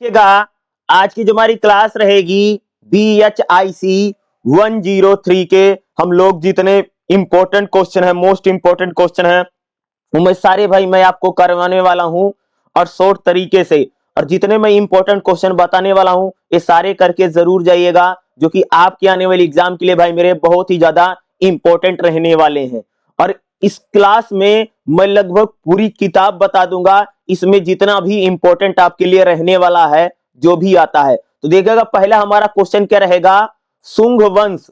देखिएगा, आज की जो हमारी क्लास रहेगी BHIC 103 के हम लोग जितने इंपॉर्टेंट क्वेश्चन है, मोस्ट इंपॉर्टेंट क्वेश्चन है, वो मैं सारे भाई मैं आपको करवाने वाला हूं और शॉर्ट तरीके से। और जितने मैं इंपॉर्टेंट क्वेश्चन बताने वाला हूं ये सारे करके जरूर जाइएगा, जो कि आपके आने वाले एग्जाम के लिए भाई मेरे बहुत ही ज्यादा इंपॉर्टेंट रहने वाले हैं। और इस क्लास में मैं लगभग पूरी किताब बता दूंगा, इसमें जितना भी इंपॉर्टेंट आपके लिए रहने वाला है जो भी आता है। तो देखिएगा, पहला हमारा क्वेश्चन क्या रहेगा, शुंग वंश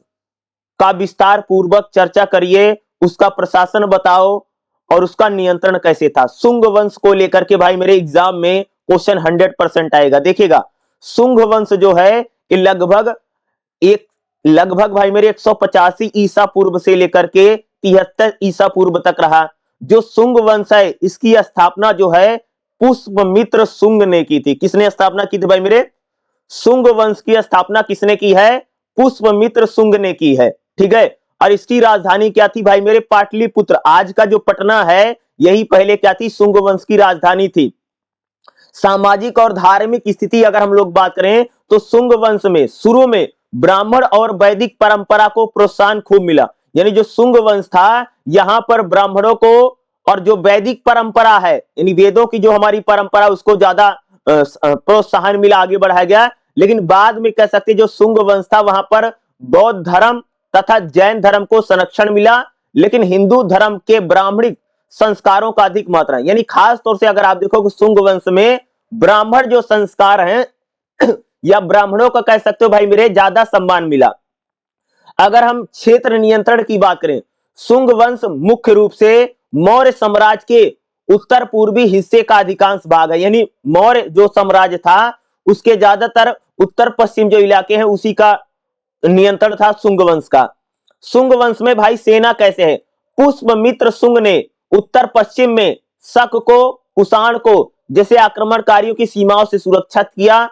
का विस्तार पूर्वक चर्चा करिए, उसका प्रशासन बताओ और उसका नियंत्रण कैसे था। शुंग वंश को लेकर के भाई मेरे एग्जाम में क्वेश्चन 100% आएगा। देखिएगा, शुंग वंश जो है ये लगभग भाई मेरे 185 ईसा पूर्व से लेकर के 73 ईसा पूर्व तक रहा। जो शुंग वंश है इसकी स्थापना जो है पुष्पमित्र शुंग ने की थी। किसने स्थापना की थी भाई मेरे? शुंग वंश की स्थापना किसने की है? पुष्पमित्र शुंग ने की है। ठीक है, और इसकी राजधानी क्या थी भाई मेरे? पाटलिपुत्र। आज का जो पटना है यही पहले क्या थी? शुंग वंश की राजधानी थी। सामाजिक और धार्मिक स्थिति अगर हम लोग बात करें तो शुंग वंश में शुरू में ब्राह्मण और वैदिक परंपरा को प्रोत्साहन खूब मिला। यानी जो शुंग वंश था यहां पर ब्राह्मणों को और जो वैदिक परंपरा है यानी वेदों की जो हमारी परंपरा उसको ज्यादा प्रोत्साहन मिला, आगे बढ़ाया गया। लेकिन बाद में कह सकते जो शुंग वंश था वहां पर बौद्ध धर्म तथा जैन धर्म को संरक्षण मिला, लेकिन हिंदू धर्म के ब्राह्मणिक संस्कारों का अधिक मात्रा, यानी खास तौर से अगर आप देखो शुंग वंश में ब्राह्मण जो संस्कार हैं या ब्राह्मणों का कह सकते हो भाई मेरे ज्यादा सम्मान मिला। अगर हम क्षेत्र नियंत्रण की बात करें, शुंग वंश मुख्य रूप से मौर्य साम्राज्य के उत्तर पूर्वी हिस्से का अधिकांश भाग है। यानी मौर्य जो साम्राज्य था उसके ज्यादातर उत्तर पश्चिम जो इलाके हैं उसी का नियंत्रण था शुंग वंश का। शुंग वंश में भाई सेना कैसे है? पुष्पमित्र शुंग ने उत्तर पश्चिम में शक को, कुषाण को जैसे आक्रमणकारियों की सीमाओं से सुरक्षित किया।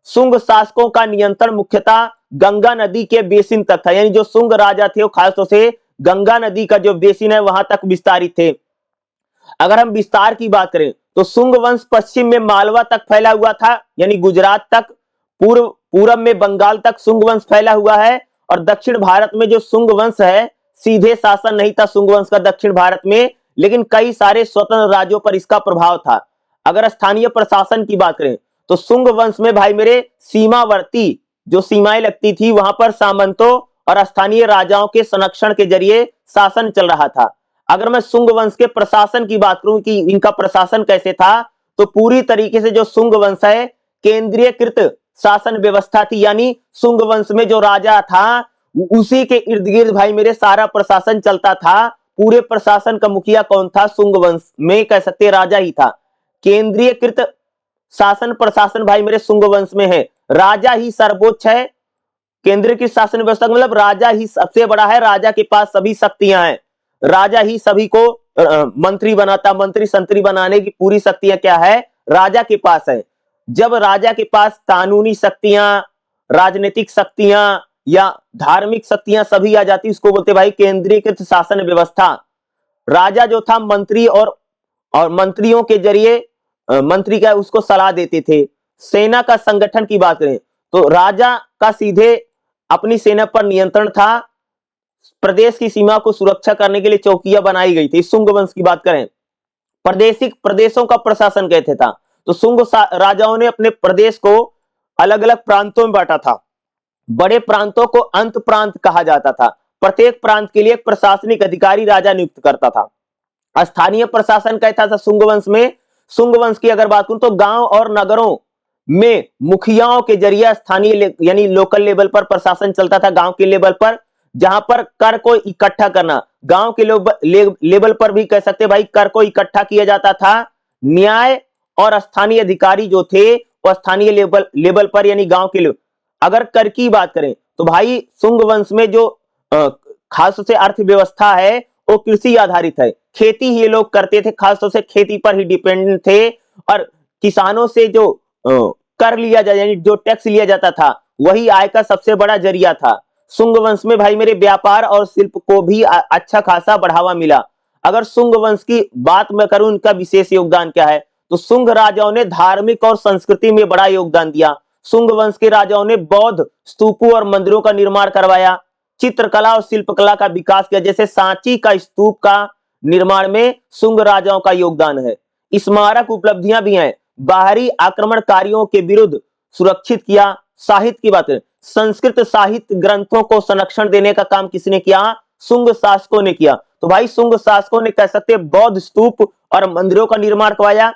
शुंग शासकों का नियंत्रण मुख्यतः गंगा नदी के बेसिन तक था। यानी जो शुंग राजा थे वो खासतौर से गंगा नदी का जो बेसिन है वहां तक विस्तारित थे। अगर हम विस्तार की बात करें तो शुंग वंश पश्चिम में मालवा तक फैला हुआ था, यानी गुजरात तक। पूरब में बंगाल तक शुंग वंश फैला हुआ है। और दक्षिण भारत में जो शुंग वंश है सीधे शासन नहीं था शुंग वंश का दक्षिण भारत में, लेकिन कई सारे स्वतंत्र राज्यों पर इसका प्रभाव था। अगर स्थानीय प्रशासन की बात करें तो शुंग वंश में भाई मेरे सीमावर्ती जो सीमाएं लगती थी वहां पर सामंतों और स्थानीय राजाओं के संरक्षण के जरिए शासन चल रहा था। अगर मैं शुंग वंश के प्रशासन की बात करूं कि इनका प्रशासन कैसे था, तो पूरी तरीके से जो शुंग वंश है केंद्रीयकृत शासन व्यवस्था थी। यानी शुंग वंश में जो राजा था उसी के इर्द गिर्द भाई मेरे सारा प्रशासन चलता था। पूरे प्रशासन का मुखिया कौन था? शुंग वंश में कह सकते राजा ही था। केंद्रीयकृत शासन प्रशासन भाई मेरे शुंग वंश में है, राजा ही सर्वोच्च है। केंद्र की शासन व्यवस्था मतलब राजा ही सबसे बड़ा है, राजा के पास सभी शक्तियां हैं, राजा ही सभी को मंत्री बनाता, मंत्री संतरी बनाने की पूरी शक्तियां क्या है? राजा के पास है। जब राजा के पास कानूनी शक्तियां, राजनीतिक शक्तियां या धार्मिक शक्तियां सभी आ जाती, उसको बोलते भाई केंद्रीकृत शासन व्यवस्था। राजा जो था मंत्री और मंत्रियों के जरिए मंत्री क्या उसको सलाह देते थे। सेना का संगठन की बात करें तो राजा का सीधे अपनी सेना पर नियंत्रण था। प्रदेश की सीमा को सुरक्षा करने के लिए चौकियां बनाई गई थी। शुंग वंश की बात करें, प्रादेशिक प्रदेशों का प्रशासन कैसे था? तो शुंग राजाओं ने अपने प्रदेश को अलग अलग प्रांतों में बांटा था। बड़े प्रांतों को अंत प्रांत कहा जाता था। प्रत्येक प्रांत के लिए एक प्रशासनिक अधिकारी राजा नियुक्त करता था। स्थानीय प्रशासन कैसा था शुंग वंश में? शुंग वंश की अगर बात करूं तो गांव और नगरों में मुखियाओं के जरिए स्थानीय यानी लोकल लेवल पर प्रशासन चलता था। गांव के लेवल पर जहां पर कर को इकट्ठा करना, गांव के लेवल पर भी कह सकते भाई कर को इकट्ठा किया जाता था। न्याय और स्थानीय अधिकारी जो थे वो स्थानीय लेवल पर यानी गांव के लेवल। अगर कर की बात करें तो भाई शुंग वंश में जो खास से अर्थव्यवस्था है वो कृषि आधारित है, खेती ही ये लोग करते थे, खासतौर से खेती पर ही डिपेंडेंट थे। और किसानों से जो कर लिया जाए यानी जो टैक्स लिया जाता था वही आय का सबसे बड़ा जरिया था। शुंग वंश में भाई मेरे व्यापार और शिल्प को भी अच्छा खासा बढ़ावा मिला। अगर शुंग वंश की बात मैं करूं इनका विशेष योगदान क्या है तो शुंग राजाओं ने धार्मिक और संस्कृति में बड़ा योगदान दिया। शुंग वंश के राजाओं ने बौद्ध स्तूपों और मंदिरों का निर्माण करवाया, चित्रकला और शिल्पकला का विकास किया। जैसे सांची का स्तूप का निर्माण में शुंग राजाओं का योगदान है। स्मारक उपलब्धियां भी हैं। बाहरी आक्रमणकारियों के विरुद्ध सुरक्षित किया। साहित्य की बात करें, संस्कृत साहित्य ग्रंथों को संरक्षण देने का काम किसने किया? शुंग शासकों ने किया। तो भाई शुंग शासकों ने कह सकते हैं बौद्ध स्तूप और मंदिरों का निर्माण करवाया,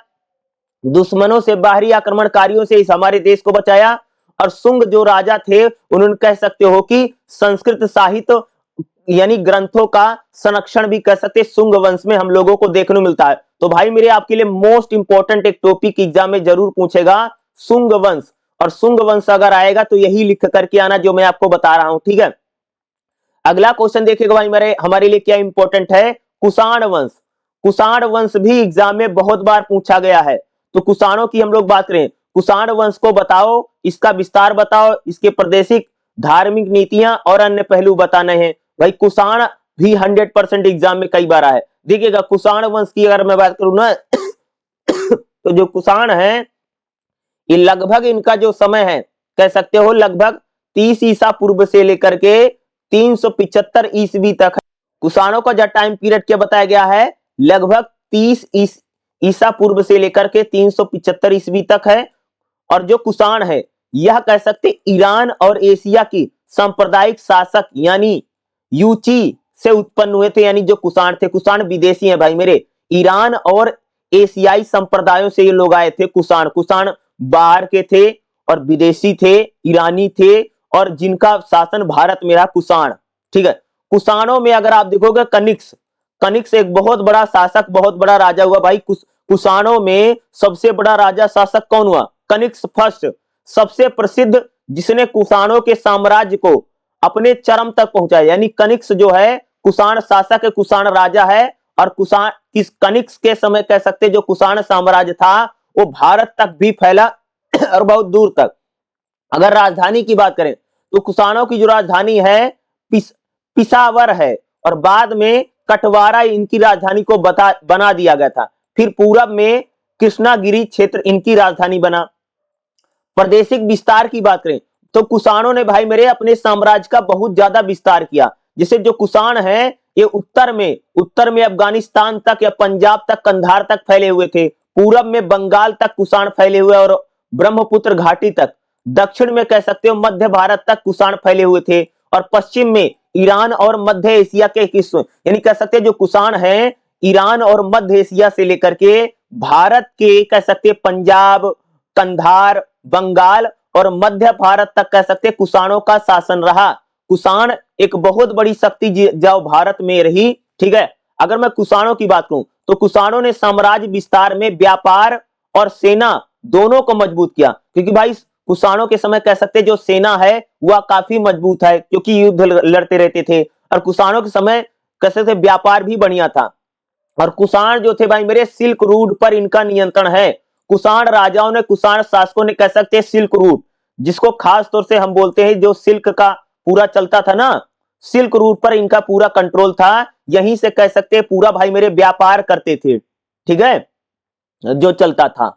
दुश्मनों से बाहरी आक्रमणकारियों से इस हमारे देश को बचाया। और शुंग जो राजा थे उन्होंने कह सकते हो कि संस्कृत साहित्य यानी ग्रंथों का संरक्षण भी कह सकते शुंग वंश में हम लोगों को देखने मिलता है। तो भाई मेरे आपके लिए मोस्ट इंपॉर्टेंट एक टॉपिक एग्जाम में जरूर पूछेगा शुंग वंश, और शुंग वंश अगर आएगा तो यही लिख करके आना जो मैं आपको बता रहा हूं, ठीक है। अगला क्वेश्चन देखिएगा भाई मेरे हमारे लिए क्या इंपॉर्टेंट है, कुषाण वंश। कुषाण वंश भी एग्जाम में बहुत बार पूछा गया है। तो कुषाणों की हम लोग बात करें, कुषाण वंश को बताओ, इसका विस्तार बताओ, इसके प्रादेशिक धार्मिक नीतियां और अन्य पहलू बताने हैं। भाई कुषाण भी 100% एग्जाम में कई बार आए। देखिएगा कुषाण वंश की अगर मैं बात करूं ना तो जो कुषाण है ये लगभग इनका जो समय है कह सकते हो लगभग 30 ईसा पूर्व से लेकर के 375 ईस्वी तक है। कुषाणों का जो टाइम पीरियड क्या बताया गया है, लगभग 30 ईसा पूर्व से लेकर के 375 ईस्वी तक है। और जो कुषाण है यह कह सकते ईरान और एशिया की सांप्रदायिक शासक यानी यूची से उत्पन्न हुए थे। यानी जो कुषाण थे, कुषाण विदेशी हैं भाई मेरे, ईरान और एशियाई संप्रदायों से ये लोग आए थे। कुषाण कुषाण बाहर के थे और विदेशी थे, ईरानी थे, और जिनका शासन भारत में रहा कुषाण, ठीक है। कुषाणों में अगर आप देखोगे कनिष्क, कनिष्क एक बहुत बड़ा शासक, बहुत बड़ा राजा हुआ भाई। कुषाणों में सबसे बड़ा राजा शासक कौन हुआ? कनिष्क फर्स्ट, सबसे प्रसिद्ध, जिसने कुषाणों के साम्राज्य को अपने चरम तक पहुंचाया। यानी कनिष्क जो है कुषाण शासक है, कुषाण राजा है। और कुषाण किस कनिष्क के समय कह सकते जो कुषाण साम्राज्य था वो भारत तक भी फैला और बहुत दूर तक। अगर राजधानी की बात करें तो कुषाणों की जो राजधानी है पिशावर है, और बाद में कटवारा इनकी राजधानी को बना दिया गया था। फिर पूरब में कृष्णागिरी क्षेत्र इनकी राजधानी बना। प्रादेशिक विस्तार की बात करें तो कुषाणों ने भाई मेरे अपने साम्राज्य का बहुत ज्यादा विस्तार किया। जैसे जो कुषाण है ये उत्तर में अफगानिस्तान तक या पंजाब तक, कंधार तक फैले हुए थे। पूरब में बंगाल तक कुषाण फैले हुए और ब्रह्मपुत्र घाटी तक। दक्षिण में कह सकते हो मध्य भारत तक कुषाण फैले हुए थे, और पश्चिम में ईरान और मध्य एशिया के हिस्से, यानी कह सकते हैं जो कुषाण है ईरान और मध्य एशिया से लेकर के भारत के कह सकते हैं पंजाब, कंधार, बंगाल और मध्य भारत तक कह सकते कुषाणों का शासन रहा। कुषाण एक बहुत बड़ी शक्ति जो भारत में रही, ठीक है। अगर मैं कुषाणों की बात करूं तो कुषाणों ने साम्राज्य विस्तार में व्यापार और सेना दोनों को मजबूत किया, क्योंकि भाई कुषाणों के समय कह सकते जो सेना है वह काफी मजबूत है, क्योंकि युद्ध लड़ते रहते थे। और कुषाणों के समय कह सकते व्यापार भी बढ़िया था। और कुषाण जो थे भाई मेरे सिल्क रूट पर इनका नियंत्रण है। कुषाण राजाओं ने, कुषाण शासकों ने कह सकते हैं सिल्क रूट, जिसको खास तौर से हम बोलते हैं जो सिल्क का पूरा चलता था ना, सिल्क रूट पर इनका पूरा कंट्रोल था। यहीं से कह सकते हैं पूरा भाई मेरे व्यापार करते थे, ठीक है, जो चलता था।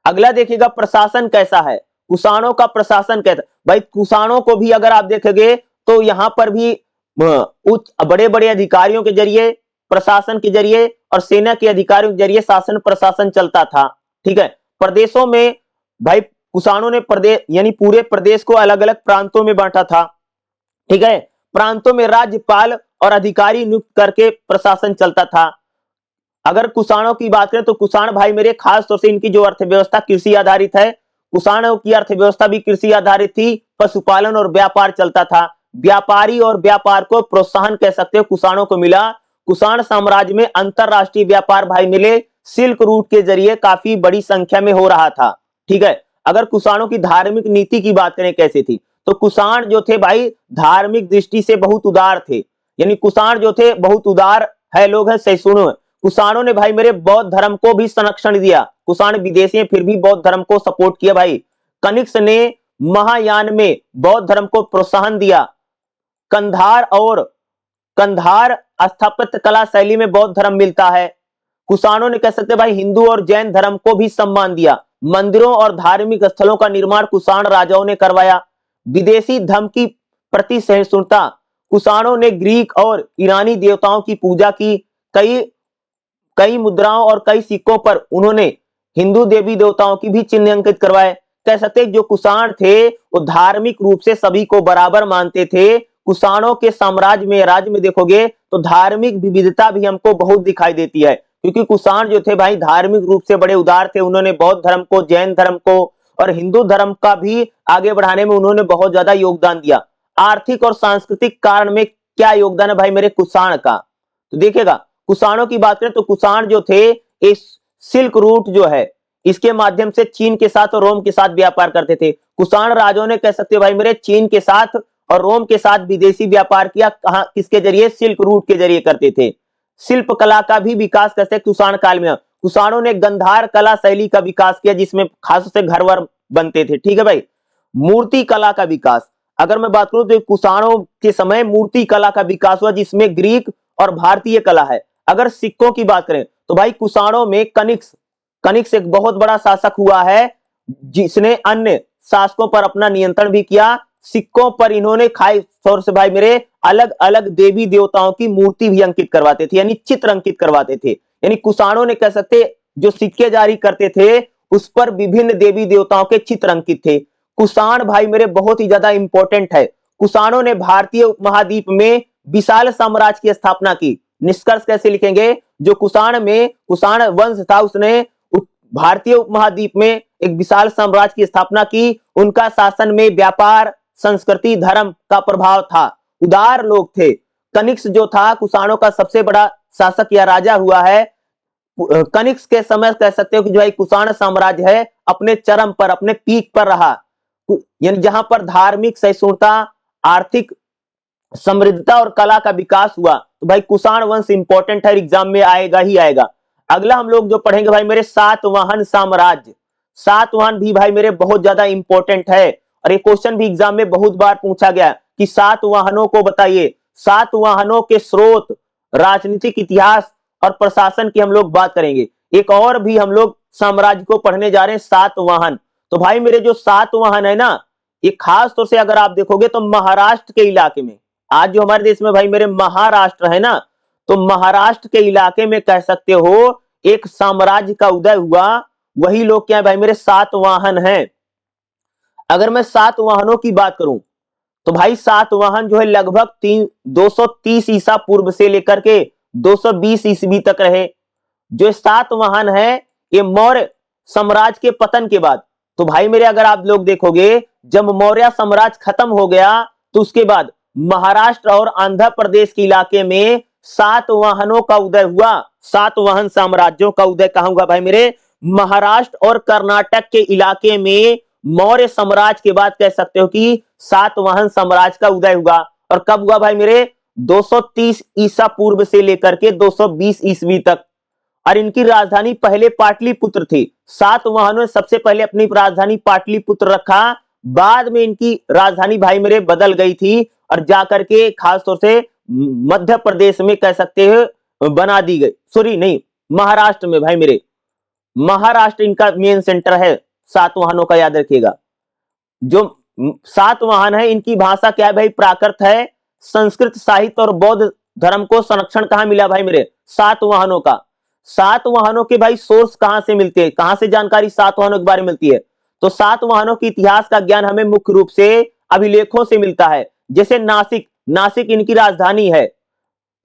अगला देखिएगा प्रशासन कैसा है, कुषाणों का प्रशासन कैसा। भाई कुषाणों को भी अगर आप देखेंगे तो यहां पर भी उच्च बड़े बड़े अधिकारियों के जरिए, प्रशासन के जरिए और सेना के अधिकारियों के जरिए शासन प्रशासन चलता था, ठीक है। प्रदेशों में भाई कुषाणों ने प्रदेश यानी पूरे प्रदेश को अलग अलग प्रांतों में बांटा था, ठीक है। प्रांतों में राज्यपाल और अधिकारी नियुक्त करके प्रशासन चलता था। अगर कुषाणों की बात करें तो कुषाण भाई मेरे खास तौर से इनकी जो अर्थव्यवस्था कृषि आधारित है, कुषाणों की अर्थव्यवस्था भी कृषि आधारित थी, पशुपालन और व्यापार चलता था। व्यापारी और व्यापार को प्रोत्साहन कह सकते हो कुषाणों को मिला। कुषाण साम्राज्य में अंतरराष्ट्रीय व्यापार भाई मिले सिल्क रूट के जरिए काफी बड़ी संख्या में हो रहा था, ठीक है। अगर कुषाणों की धार्मिक नीति की बात करें कैसे थी, तो कुषाण जो थे भाई धार्मिक दृष्टि से बहुत उदार थे। यानी कुषाण जो थे बहुत उदार है लोग है, सही सुनो। कुषाणों ने भाई मेरे बौद्ध धर्म को भी संरक्षण दिया। कुषाण विदेशी हैं फिर भी बौद्ध धर्म को सपोर्ट किया भाई। कनिष्क ने महायान में बौद्ध धर्म को प्रोत्साहन दिया। कंधार स्थापत्य कला शैली में बौद्ध धर्म मिलता है। कुषाणों ने कह सकते हैं भाई हिंदू और जैन धर्म को भी सम्मान दिया। मंदिरों और धार्मिक स्थलों का निर्माण कुषाण राजाओं ने करवाया। विदेशी धर्म की प्रति सहिष्णुता, कुषाणों ने ग्रीक और ईरानी देवताओं की पूजा की। कई कई मुद्राओं और कई सिक्कों पर उन्होंने हिंदू देवी देवताओं की भी चिन्ह अंकित करवाए। कह सकते हैं जो कुषाण थे वो धार्मिक रूप से सभी को बराबर मानते थे। कुषाणों के साम्राज्य में, राज्य में देखोगे तो धार्मिक विविधता भी हमको बहुत दिखाई देती है, क्योंकि कुषाण जो थे भाई धार्मिक रूप से बड़े उदार थे। उन्होंने बौद्ध धर्म को, जैन धर्म को और हिंदू धर्म का भी आगे बढ़ाने में उन्होंने बहुत ज्यादा योगदान दिया। आर्थिक और सांस्कृतिक कारण में क्या योगदान है भाई मेरे कुषाण का, तो देखिएगा कुषाणों की बात करें तो कुषाण जो थे इस सिल्क रूट जो है इसके माध्यम से चीन के साथ और रोम के साथ व्यापार करते थे। कुषाण राजाओं ने कह सकते भाई मेरे चीन के साथ और रोम के साथ विदेशी व्यापार किया। कहां, किसके जरिए? सिल्क रूट के जरिए करते थे। शिल्प कला का भी विकास करते कुषाण काल में। कुषाणों ने गंधार कला शैली का विकास किया जिसमें खास से घर वर बनते थे। ठीक है भाई। मूर्ति कला का विकास, अगर मैं बात करूं तो कुषाणों के समय मूर्ति कला का विकास हुआ जिसमें ग्रीक और भारतीय कला है। अगर सिक्कों की बात करें तो भाई कुषाणों में कनिष्क एक बहुत बड़ा शासक हुआ है जिसने अन्य शासकों पर अपना नियंत्रण भी किया। सिक्कों पर इन्होंने खास तौर से भाई मेरे अलग अलग देवी देवताओं की मूर्ति भी अंकित करवाते थे, यानी चित्र अंकित करवाते थे। यानी कुषाणों ने कह सकते जो सिक्के जारी करते थे उस पर विभिन्न देवी देवताओं के चित्र अंकित थे। कुषाण भाई मेरे बहुत ही ज्यादा इंपॉर्टेंट है। कुषाणों ने भारतीय उपमहाद्वीप में विशाल साम्राज्य की स्थापना की। निष्कर्ष कैसे लिखेंगे? जो कुषाण वंश था उसने भारतीय उपमहाद्वीप में एक विशाल साम्राज्य की स्थापना की। उनका शासन में व्यापार, संस्कृति, धर्म का प्रभाव था। उदार लोग थे। कनिष्क जो था कुषाणों का सबसे बड़ा शासक या राजा हुआ है। कनिष्क के समय कह सकते हो कि जो है कुषाण साम्राज्य है अपने चरम पर, अपने पीक पर रहा, यानी जहां पर धार्मिक सहिष्णुता, आर्थिक समृद्धता और कला का विकास हुआ। तो भाई कुषाण वंश इंपॉर्टेंट है, एग्जाम में आएगा ही आएगा। अगला हम लोग जो पढ़ेंगे भाई मेरे सातवाहन साम्राज्य। सातवाहन भी भाई मेरे बहुत ज्यादा इंपॉर्टेंट है और ये क्वेश्चन भी एग्जाम में बहुत बार पूछा गया कि सातवाहनों को बताइए। सातवाहनों के स्रोत, राजनीतिक इतिहास और प्रशासन की हम लोग बात करेंगे। एक और भी हम लोग साम्राज्य को पढ़ने जा रहे हैं, सातवाहन। तो भाई मेरे जो सातवाहन है ना, ये खास तौर से अगर आप देखोगे तो महाराष्ट्र के इलाके में, आज जो हमारे देश में भाई मेरे महाराष्ट्र है ना, तो महाराष्ट्र के इलाके में कह सकते हो एक साम्राज्य का उदय हुआ। वही लोग क्या है भाई मेरे? सातवाहन हैं। अगर मैं सातवाहनों की बात करूं तो भाई सातवाहन जो है लगभग 230 ईसा पूर्व से लेकर के 220 ईस्वी तक रहे। जो सातवाहन है ये मौर्य साम्राज्य के पतन के बाद, तो भाई मेरे अगर आप लोग देखोगे जब मौर्य साम्राज्य खत्म हो गया तो उसके बाद महाराष्ट्र और आंध्र प्रदेश के इलाके में सातवाहनों का उदय हुआ। सातवाहन साम्राज्यों का उदय कहां हुआ भाई मेरे? महाराष्ट्र और कर्नाटक के इलाके में मौर्य साम्राज्य के बाद कह सकते हो कि सातवाहन साम्राज्य का उदय हुआ। और कब हुआ भाई मेरे? 230 ईसा पूर्व से लेकर के 220 ईस्वी तक। और इनकी राजधानी पहले पाटलिपुत्र थी। सातवाहनों ने सबसे पहले अपनी राजधानी पाटलिपुत्र रखा, बाद में इनकी राजधानी भाई मेरे बदल गई थी और जाकर के खास तौर से मध्य प्रदेश में कह सकते हैं बना दी गई। सॉरी नहीं, महाराष्ट्र में भाई मेरे, महाराष्ट्र इनका मेन सेंटर है सातवाहनों का, याद रखिएगा। जो सातवाहन है इनकी भाषा क्या है भाई? प्राकृत है। संस्कृत साहित्य और बौद्ध धर्म को संरक्षण कहां मिला भाई मेरे? सातवाहनों का। सातवाहनों के भाई सोर्स कहां से मिलते हैं, कहां से जानकारी सातवाहनों के बारे में मिलती है? तो सातवाहनों के इतिहास का ज्ञान हमें मुख्य रूप से अभिलेखों से मिलता है। जैसे नासिक इनकी राजधानी है।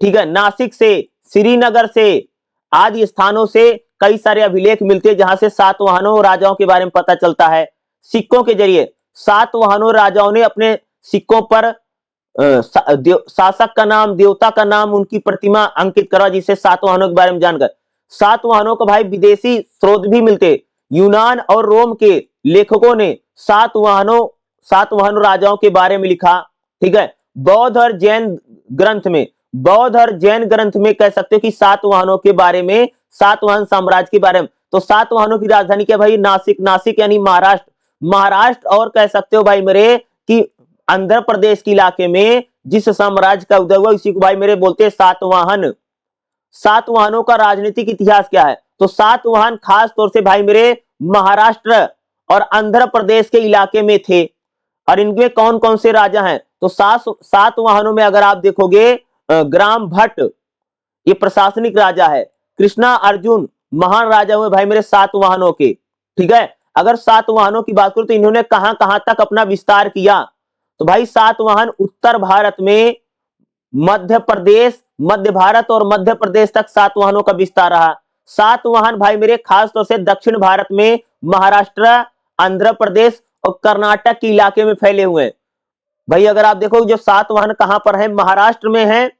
ठीक है, नासिक से, श्रीनगर से आदि स्थानों से कई सारे अभिलेख मिलते हैं जहां से सातवाहनों राजाओं के बारे में पता चलता है। सिक्कों के जरिए सातवाहनों राजाओं ने अपने सिक्कों पर शासक का नाम, देवता का नाम, उनकी प्रतिमा अंकित करा, जिससे सातवाहनों के बारे में जानकर। सातवाहनों को भाई विदेशी स्रोत भी मिलते। यूनान और रोम के लेखकों ने सातवाहन राजाओं के बारे में लिखा। ठीक है, बौद्ध और जैन ग्रंथ में कह सकते हो कि सातवाहनों के बारे में, सातवाहन साम्राज्य के बारे में। तो सातवाहनों की राजधानी क्या भाई? नासिक यानी महाराष्ट्र और कह सकते हो भाई मेरे कि आंध्र प्रदेश के इलाके में जिस साम्राज्य का उदय हुआ इसी को भाई मेरे बोलते हैं सातवाहन। सातवाहनों का राजनीतिक इतिहास क्या है? तो सातवाहन खास तौर से भाई मेरे महाराष्ट्र और आंध्र प्रदेश के इलाके में थे। और इनमें कौन कौन से राजा हैं? तो सातवाहनों में अगर आप देखोगे ग्राम भट्ट ये प्रशासनिक राजा है। कृष्णा अर्जुन महान राजा हुए भाई मेरे सातवाहनों के। ठीक है, अगर सातवाहनों की बात करूं तो इन्होंने कहां कहां तक अपना विस्तार किया? तो भाई सातवाहन उत्तर भारत में मध्य प्रदेश, मध्य भारत और मध्य प्रदेश तक सातवाहनों का विस्तार रहा। सातवाहन भाई मेरे खास तौर से दक्षिण भारत में महाराष्ट्र, आंध्र प्रदेश और कर्नाटक के इलाके में फैले हुए हैं। भाई अगर आप देखो जो सातवाहन कहां पर है, महाराष्ट्र में है,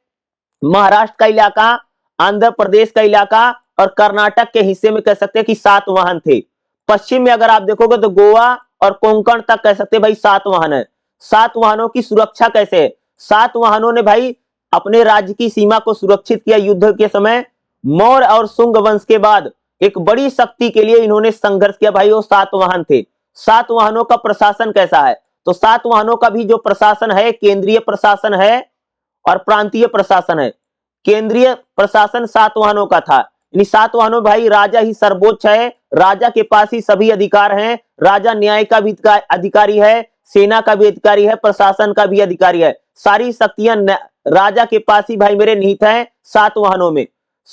महाराष्ट्र का इलाका, आंध्र प्रदेश का इलाका और कर्नाटक के हिस्से में कह सकते हैं कि सातवाहन थे। पश्चिम में अगर आप देखोगे तो गोवा और कोंकण तक कह सकते हैं भाई सातवाहन है। सातवाहनों की सुरक्षा कैसे है? सातवाहनों ने भाई अपने राज्य की सीमा को सुरक्षित किया युद्ध के समय। मौर्य और शुंग वंश के बाद एक बड़ी शक्ति के लिए इन्होंने संघर्ष किया भाई, वो सातवाहन थे। सातवाहनों का प्रशासन कैसा है? तो सातवाहनों का भी जो प्रशासन है केंद्रीय प्रशासन है और प्रांतीय प्रशासन है। केंद्रीय प्रशासन सातवाहनों का था। यानी सातवाहनों भाई राजा ही सर्वोच्च है, राजा के पास ही सभी अधिकार हैं। राजा न्याय का भी अधिकारी है, सेना का भी अधिकारी है, प्रशासन का भी अधिकारी है। सारी शक्तियां राजा के पास ही भाई मेरे निहित है। सातवाहनों में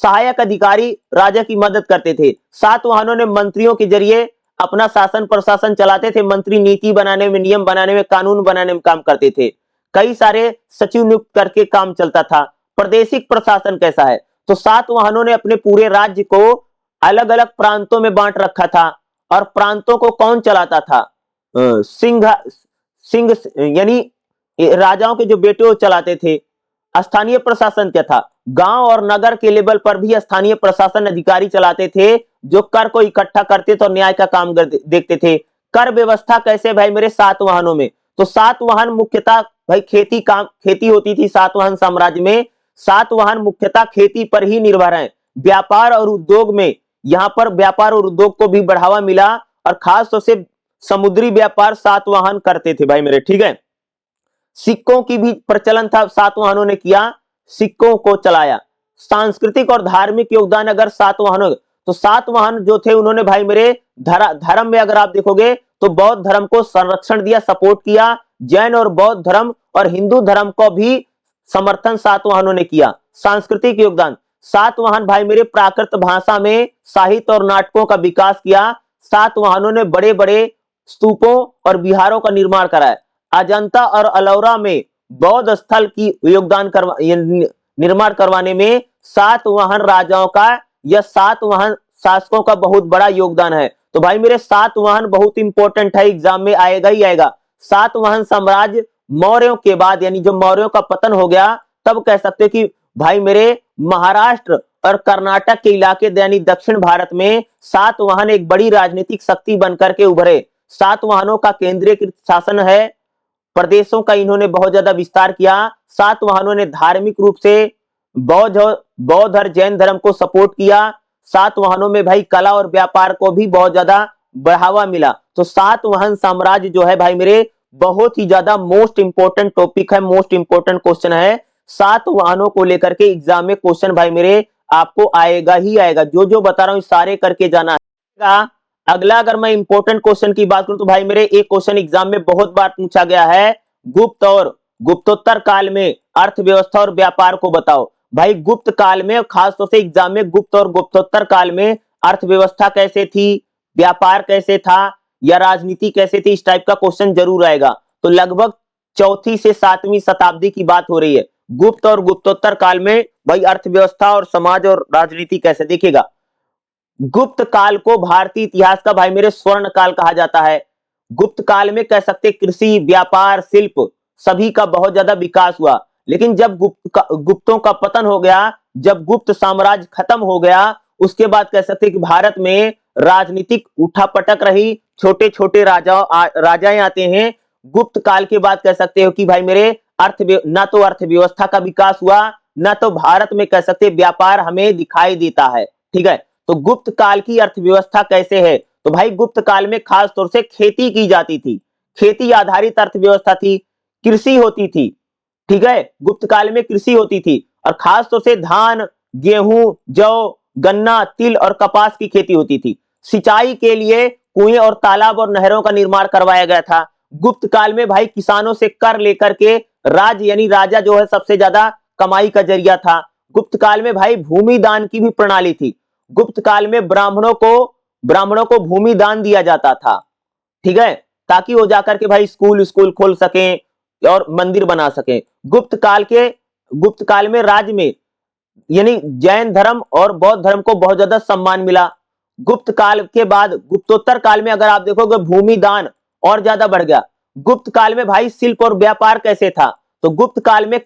सहायक अधिकारी राजा की मदद करते थे। सातवाहनों ने मंत्रियों के जरिए अपना शासन प्रशासन चलाते थे। मंत्री नीति बनाने में, नियम बनाने में, कानून बनाने में काम करते थे। कई सारे सचिव नियुक्त करके काम चलता था। प्रादेशिक प्रशासन कैसा है? तो सातवाहनों ने अपने पूरे राज्य को अलग अलग प्रांतों में बांट रखा था। और प्रांतों को कौन चलाता था? सिंह सिंह यानी राजाओं के जो बेटे वो चलाते थे। स्थानीय प्रशासन क्या था? गांव और नगर के लेवल पर भी स्थानीय प्रशासन अधिकारी चलाते थे, जो कर को इकट्ठा करते थे और न्याय का काम देखते थे। कर व्यवस्था कैसे भाई मेरे सातवाहनों में? तो सातवाहन मुख्यतः भाई खेती होती थी सातवाहन साम्राज्य में। सातवाहन मुख्यतः खेती पर ही निर्भर है। व्यापार और उद्योग में यहां पर व्यापार और उद्योग को भी बढ़ावा मिला और खास तौर से समुद्री व्यापार सातवाहन करते थे भाई मेरे। ठीक है, सिक्कों की भी प्रचलन था, सातवाहनों ने किया, सिक्कों को चलाया। सांस्कृतिक और धार्मिक योगदान अगर सातवाहनों, तो सातवाहन जो थे उन्होंने भाई मेरे धर्म में अगर आप देखोगे तो बौद्ध धर्म को संरक्षण दिया, सपोर्ट किया। जैन और बौद्ध धर्म और हिंदू धर्म को भी समर्थन सातवाहनों ने किया। सांस्कृतिक योगदान, सातवाहन भाई मेरे प्राकृत भाषा में साहित्य और नाटकों का विकास किया। सातवाहनों ने बड़े बड़े स्तूपों और विहारों का निर्माण कराया। अजंता और अलोरा में बौद्ध स्थल की निर्माण करवाने में सातवाहन राजाओं का या सातवाहन शासकों का बहुत बड़ा योगदान है। तो भाई मेरे सातवाहन बहुत इंपॉर्टेंट है, एग्जाम में आएगा ही आएगा। सातवाहन साम्राज्य मौर्यों के बाद, यानी जब मौर्यों का पतन हो गया तब कह सकते कि भाई मेरे महाराष्ट्र और कर्नाटक के इलाके यानी दक्षिण भारत में सातवाहन एक बड़ी राजनीतिक शक्ति बनकर के उभरे। सातवाहनों का केंद्रीय शासन है, प्रदेशों का इन्होंने बहुत ज्यादा विस्तार किया। सातवाहनों ने धार्मिक रूप से बौद्ध और जैन धर्म को सपोर्ट किया। सातवाहनों में भाई कला और व्यापार को भी बहुत ज्यादा बढ़ावा मिला। तो सातवाहन साम्राज्य जो है भाई मेरे बहुत ही ज्यादा मोस्ट इंपोर्टेंट टॉपिक है, मोस्ट इंपोर्टेंट क्वेश्चन है। सातवाहनों को लेकर के एग्जाम में क्वेश्चन भाई मेरे आपको आएगा ही आएगा। जो जो बता रहा हूं सारे करके जाना है। अगला अगर मैं इंपॉर्टेंट क्वेश्चन की बात करूं तो भाई मेरे एक क्वेश्चन एग्जाम में बहुत बार पूछा गया है, गुप्त और गुप्तोत्तर काल में अर्थव्यवस्था और व्यापार को बताओ। भाई गुप्त काल में खास तौर से एग्जाम में गुप्त और गुप्तोत्तर काल में अर्थव्यवस्था कैसे थी, व्यापार कैसे था या राजनीति कैसे थी, इस टाइप का क्वेश्चन जरूर आएगा। तो लगभग 4वीं से 7वीं शताब्दी की बात हो रही है। गुप्त और गुप्तोत्तर काल में भाई अर्थव्यवस्था और समाज और राजनीति कैसे, देखिएगा गुप्त काल को भारतीय इतिहास का भाई मेरे स्वर्ण काल कहा जाता है। गुप्त काल में कह सकते कृषि, व्यापार, शिल्प सभी का बहुत ज्यादा विकास हुआ। लेकिन जब गुप्तों का पतन हो गया, जब गुप्त साम्राज्य खत्म हो गया, उसके बाद कह सकते कि भारत में राजनीतिक उठापटक रही, छोटे छोटे राजाएं आते हैं। गुप्त काल के बाद कह सकते हो कि भाई मेरे ना तो अर्थव्यवस्था का विकास हुआ, ना तो भारत में कह सकते व्यापार हमें दिखाई देता है। ठीक है, तो गुप्त काल की अर्थव्यवस्था कैसे है? तो भाई गुप्त काल में खास तौर से खेती की जाती थी, खेती आधारित अर्थव्यवस्था थी, कृषि होती थी। ठीक है, गुप्त काल में कृषि होती थी और खास तौर से धान, गेहूं, जौ, गन्ना, तिल और कपास की खेती होती थी। सिंचाई के लिए कुएं और तालाब और नहरों का निर्माण करवाया गया था। गुप्त काल में भाई किसानों से कर लेकर के यानी राजा जो है सबसे ज्यादा कमाई का जरिया था। गुप्त काल में भाई भूमि दान की भी प्रणाली थी। गुप्त काल में ब्राह्मणों को भूमि दान दिया जाता था, ठीक है, ताकि वो जाकर के भाई स्कूल खोल सकें और मंदिर बना सकें। गुप्त काल में राज्य में यानी जैन धर्म और बौद्ध धर्म को बहुत ज्यादा सम्मान मिला। गुप्त काल के बाद गुप्तोत्तर काल में अगर आप देखोगे भूमि दान और ज्यादा बढ़ गया। गुप्त काल में भाई शिल्प और व्यापार कैसे था, तो गुप्त काल में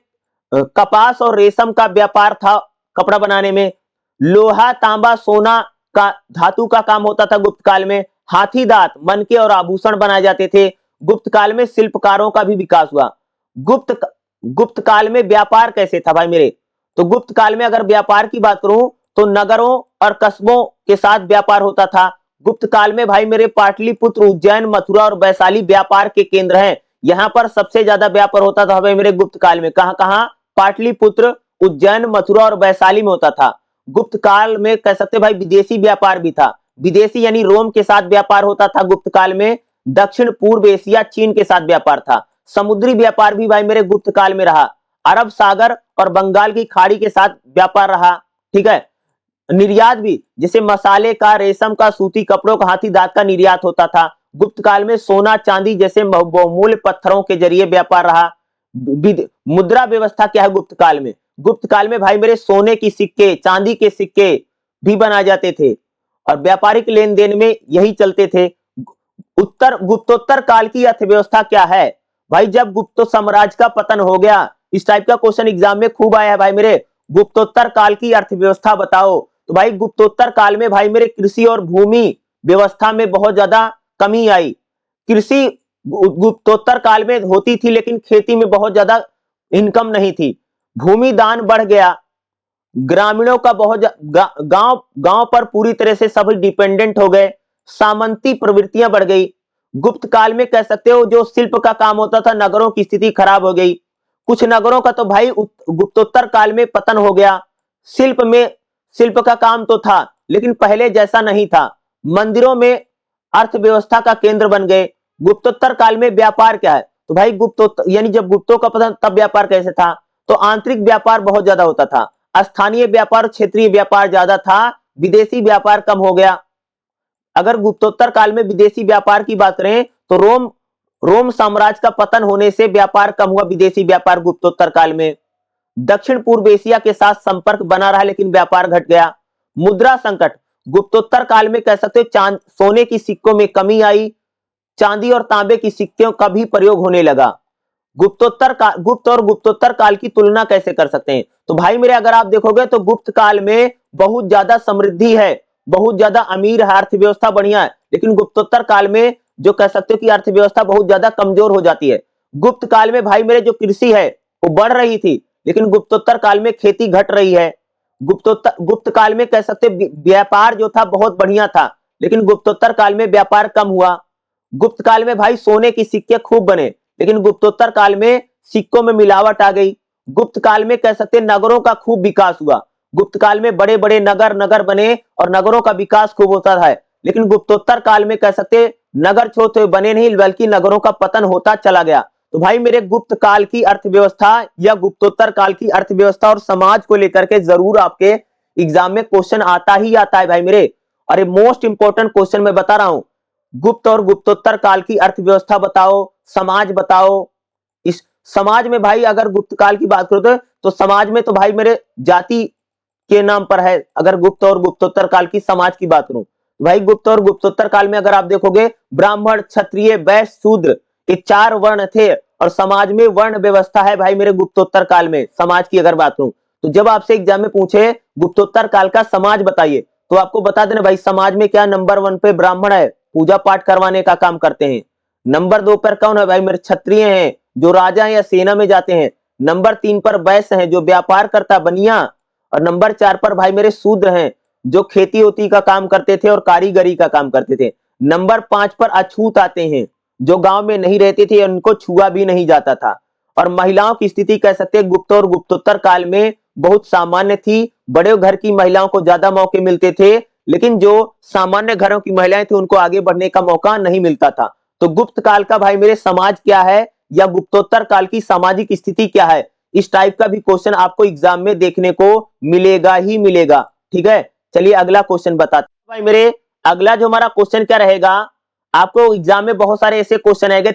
कपास और रेशम का व्यापार था। कपड़ा बनाने में लोहा, तांबा, सोना का धातु का काम होता था। गुप्त काल में हाथी दांत, मनके और आभूषण बनाए जाते थे। गुप्त काल में शिल्पकारों का भी विकास हुआ। गुप्त काल में व्यापार कैसे था भाई मेरे, तो गुप्त काल में अगर व्यापार की बात करूं तो नगरों और कस्बों के साथ व्यापार होता था। गुप्त काल में भाई मेरे पाटलिपुत्र, उज्जैन, मथुरा और वैशाली व्यापार के केंद्र हैं। यहां पर सबसे ज्यादा व्यापार होता था भाई मेरे गुप्त काल में। कहां कहां? पाटलिपुत्र, उज्जैन, मथुरा और वैशाली में होता था। गुप्त काल में कह सकते भाई विदेशी व्यापार भी था। विदेशी यानी रोम के साथ व्यापार होता था गुप्त काल में। दक्षिण पूर्व एशिया, चीन के साथ व्यापार था। समुद्री व्यापार भी भाई मेरे गुप्त काल में रहा। अरब सागर और बंगाल की खाड़ी के साथ व्यापार रहा, ठीक है। निर्यात भी, जैसे मसाले का, रेशम का, सूती कपड़ों का, हाथी दांत का निर्यात होता था। गुप्त काल में सोना, चांदी जैसे बहुमूल्य पत्थरों के जरिए व्यापार रहा। मुद्रा व्यवस्था क्या है गुप्त काल में? गुप्त काल में भाई मेरे सोने की सिक्के, चांदी के सिक्के भी बनाए जाते थे और व्यापारिक लेन देन में यही चलते थे। गुप्तोत्तर काल की अर्थव्यवस्था क्या है भाई? जब गुप्त साम्राज्य का पतन हो गया, इस टाइप का क्वेश्चन एग्जाम में खूब आया है भाई मेरे। गुप्तोत्तर काल की अर्थव्यवस्था बताओ, तो भाई गुप्तोत्तर काल में भाई मेरे कृषि और भूमि व्यवस्था में बहुत ज्यादा कमी आई। कृषि गुप्तोत्तर काल में होती थी लेकिन खेती में बहुत ज्यादा इनकम नहीं थी। भूमि दान बढ़ गया। ग्रामीणों का गांव गांव पर पूरी तरह से सभी डिपेंडेंट हो गए। सामंती प्रवृत्तियां बढ़ गई। गुप्त काल में कह सकते हो जो शिल्प का काम होता था, नगरों की स्थिति खराब हो गई। कुछ नगरों का तो भाई गुप्तोत्तर काल में पतन हो गया। शिल्प का काम तो था लेकिन पहले जैसा नहीं था। मंदिरों में अर्थव्यवस्था का केंद्र बन गए। गुप्तोत्तर काल में व्यापार क्या है, तो भाई गुप्तोत्तर यानी जब गुप्तों का पतन, तब व्यापार कैसे था, तो आंतरिक व्यापार बहुत ज्यादा होता था। स्थानीय व्यापार, क्षेत्रीय व्यापार ज्यादा था। विदेशी व्यापार कम हो गया। अगर गुप्तोत्तर काल में विदेशी व्यापार की बात करें तो रोम साम्राज्य का पतन होने से व्यापार कम हुआ। विदेशी व्यापार गुप्तोत्तर काल में। दक्षिण पूर्व एशिया के साथ संपर्क बना रहा लेकिन व्यापार घट गया। मुद्रा संकट, गुप्तोत्तर काल में कह सकते सोने की सिक्कों में कमी आई। चांदी और तांबे की सिक्कों का भी प्रयोग होने लगा। गुप्त और गुप्तोत्तर काल की तुलना कैसे कर सकते हैं, तो भाई मेरे अगर आप देखोगे तो गुप्त काल में बहुत ज्यादा समृद्धि है, बहुत ज्यादा अमीर है, अर्थव्यवस्था बढ़िया है। लेकिन गुप्तोत्तर काल में जो कह सकते हो कि अर्थव्यवस्था बहुत ज्यादा कमजोर हो जाती है। गुप्त काल में भाई मेरे जो कृषि है वो बढ़ रही थी लेकिन गुप्तोत्तर काल में खेती घट रही है। गुप्त काल में कह सकते व्यापार जो था बहुत बढ़िया था लेकिन गुप्तोत्तर काल में व्यापार कम हुआ। गुप्त काल में भाई सोने की सिक्के खूब बने लेकिन गुप्तोत्तर काल में सिक्कों में मिलावट आ गई। गुप्त काल में कह सकते नगरों का खूब विकास हुआ। गुप्त काल में बड़े बड़े नगर बने और नगरों का विकास खूब होता है। लेकिन गुप्तोत्तर काल में कह सकते नगर छोटे बने नहीं बल्कि नगरों का पतन होता चला गया। तो भाई मेरे गुप्त काल की अर्थव्यवस्था या गुप्तोत्तर काल की अर्थव्यवस्था और समाज को लेकर के जरूर आपके एग्जाम में क्वेश्चन आता ही आता है भाई मेरे। अरे मोस्ट इंपॉर्टेंट क्वेश्चन मैं बता रहा हूं। गुप्त और गुप्तोत्तर काल की अर्थव्यवस्था बताओ, समाज बताओ। इस समाज में भाई अगर गुप्त काल की बात करो तो समाज में तो भाई मेरे जाति के नाम पर है। अगर गुप्त और गुप्तोत्तर काल की समाज की बात करूं भाई गुप्त और गुप्तोत्तर काल में अगर आप देखोगे ब्राह्मण, क्षत्रिय, वैश्य, शूद्र ये 4 वर्ण थे और समाज में वर्ण व्यवस्था है भाई मेरे गुप्तोत्तर काल में। समाज की अगर बात करूं तो जब आपसे एग्जाम में पूछे गुप्तोत्तर काल का समाज बताइए तो आपको बता देना भाई समाज में क्या नंबर 1 पे ब्राह्मण है, पूजा पाठ करवाने का काम करते हैं। नंबर 2 पर कौन है भाई मेरे? क्षत्रिय हैं जो राजा या सेना में जाते हैं। नंबर 3 पर वैश्य हैं जो व्यापार करता बनिया। और नंबर 4 पर भाई मेरे शूद्र हैं जो खेती ओती का काम करते थे और कारीगरी का काम करते थे। नंबर 5 पर अछूत आते हैं जो गांव में नहीं रहते थे, उनको छुआ भी नहीं जाता था। और महिलाओं की स्थिति कह सकते हैं गुप्त और गुप्तोत्तर काल में बहुत सामान्य थी, बड़े घर की महिलाओं को ज्यादा मौके मिलते थे, लेकिन जो सामान्य घरों की महिलाएं थी उनको आगे बढ़ने का मौका नहीं मिलता था। तो गुप्त काल का भाई मेरे समाज क्या है या गुप्तोत्तर काल की सामाजिक स्थिति क्या है, इस टाइप का भी क्वेश्चन आपको एग्जाम में देखने को मिलेगा ही मिलेगा। ठीक है, चलिए अगला क्वेश्चन बताते हैं भाई मेरे। अगला जो हमारा क्वेश्चन क्या रहेगा, आपको एग्जाम में बहुत सारे ऐसे क्वेश्चन आएंगे,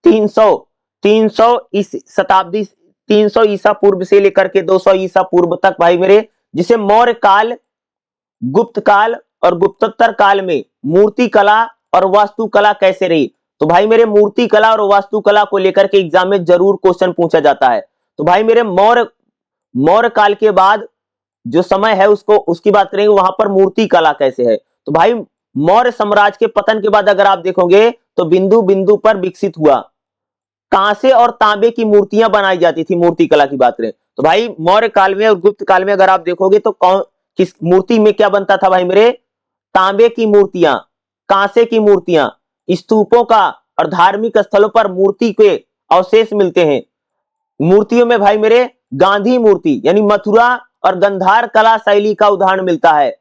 300 इस शताब्दी, 300 ईसा पूर्व से लेकर के 200 ईसा पूर्व तक भाई मेरे, जिसे मौर्य काल, गुप्त काल और गुप्तोत्तर काल में मूर्ति कला और वास्तुकला कैसे रही। तो भाई मेरे मूर्ति कला और वास्तुकला को लेकर के एग्जाम में जरूर क्वेश्चन पूछा जाता है। तो भाई मेरे मौर्य मौर्य काल के बाद जो समय है उसको उसकी बात करेंगे, वहां पर मूर्ति कला कैसे है। तो भाई मौर्य साम्राज्य के पतन के बाद अगर आप देखोगे तो बिंदु बिंदु पर विकसित हुआ, कांसे और तांबे की मूर्तियां बनाई जाती थी। मूर्ति कला की बात करें तो भाई मौर्य काल में और गुप्त काल में अगर आप देखोगे तो कौन किस मूर्ति में क्या बनता था भाई मेरे, तांबे की मूर्तियां, कांसे की मूर्तियां, स्तूपों का और धार्मिक स्थलों पर मूर्ति के अवशेष मिलते हैं। मूर्तियों में भाई मेरे गांधी मूर्ति यानी मथुरा और गंधार कला शैली का उदाहरण मिलता है।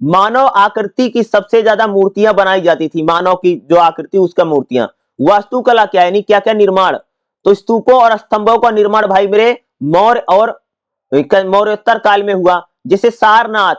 मानव आकृति की सबसे ज्यादा मूर्तियां बनाई जाती थी, मानव की जो आकृति उसका मूर्तियां। वास्तुकला क्या यानी क्या क्या निर्माण, तो स्तूपों और स्तंभों का निर्माण भाई मेरे मौर्य और मौर्योत्तर काल में हुआ। जैसे सारनाथ,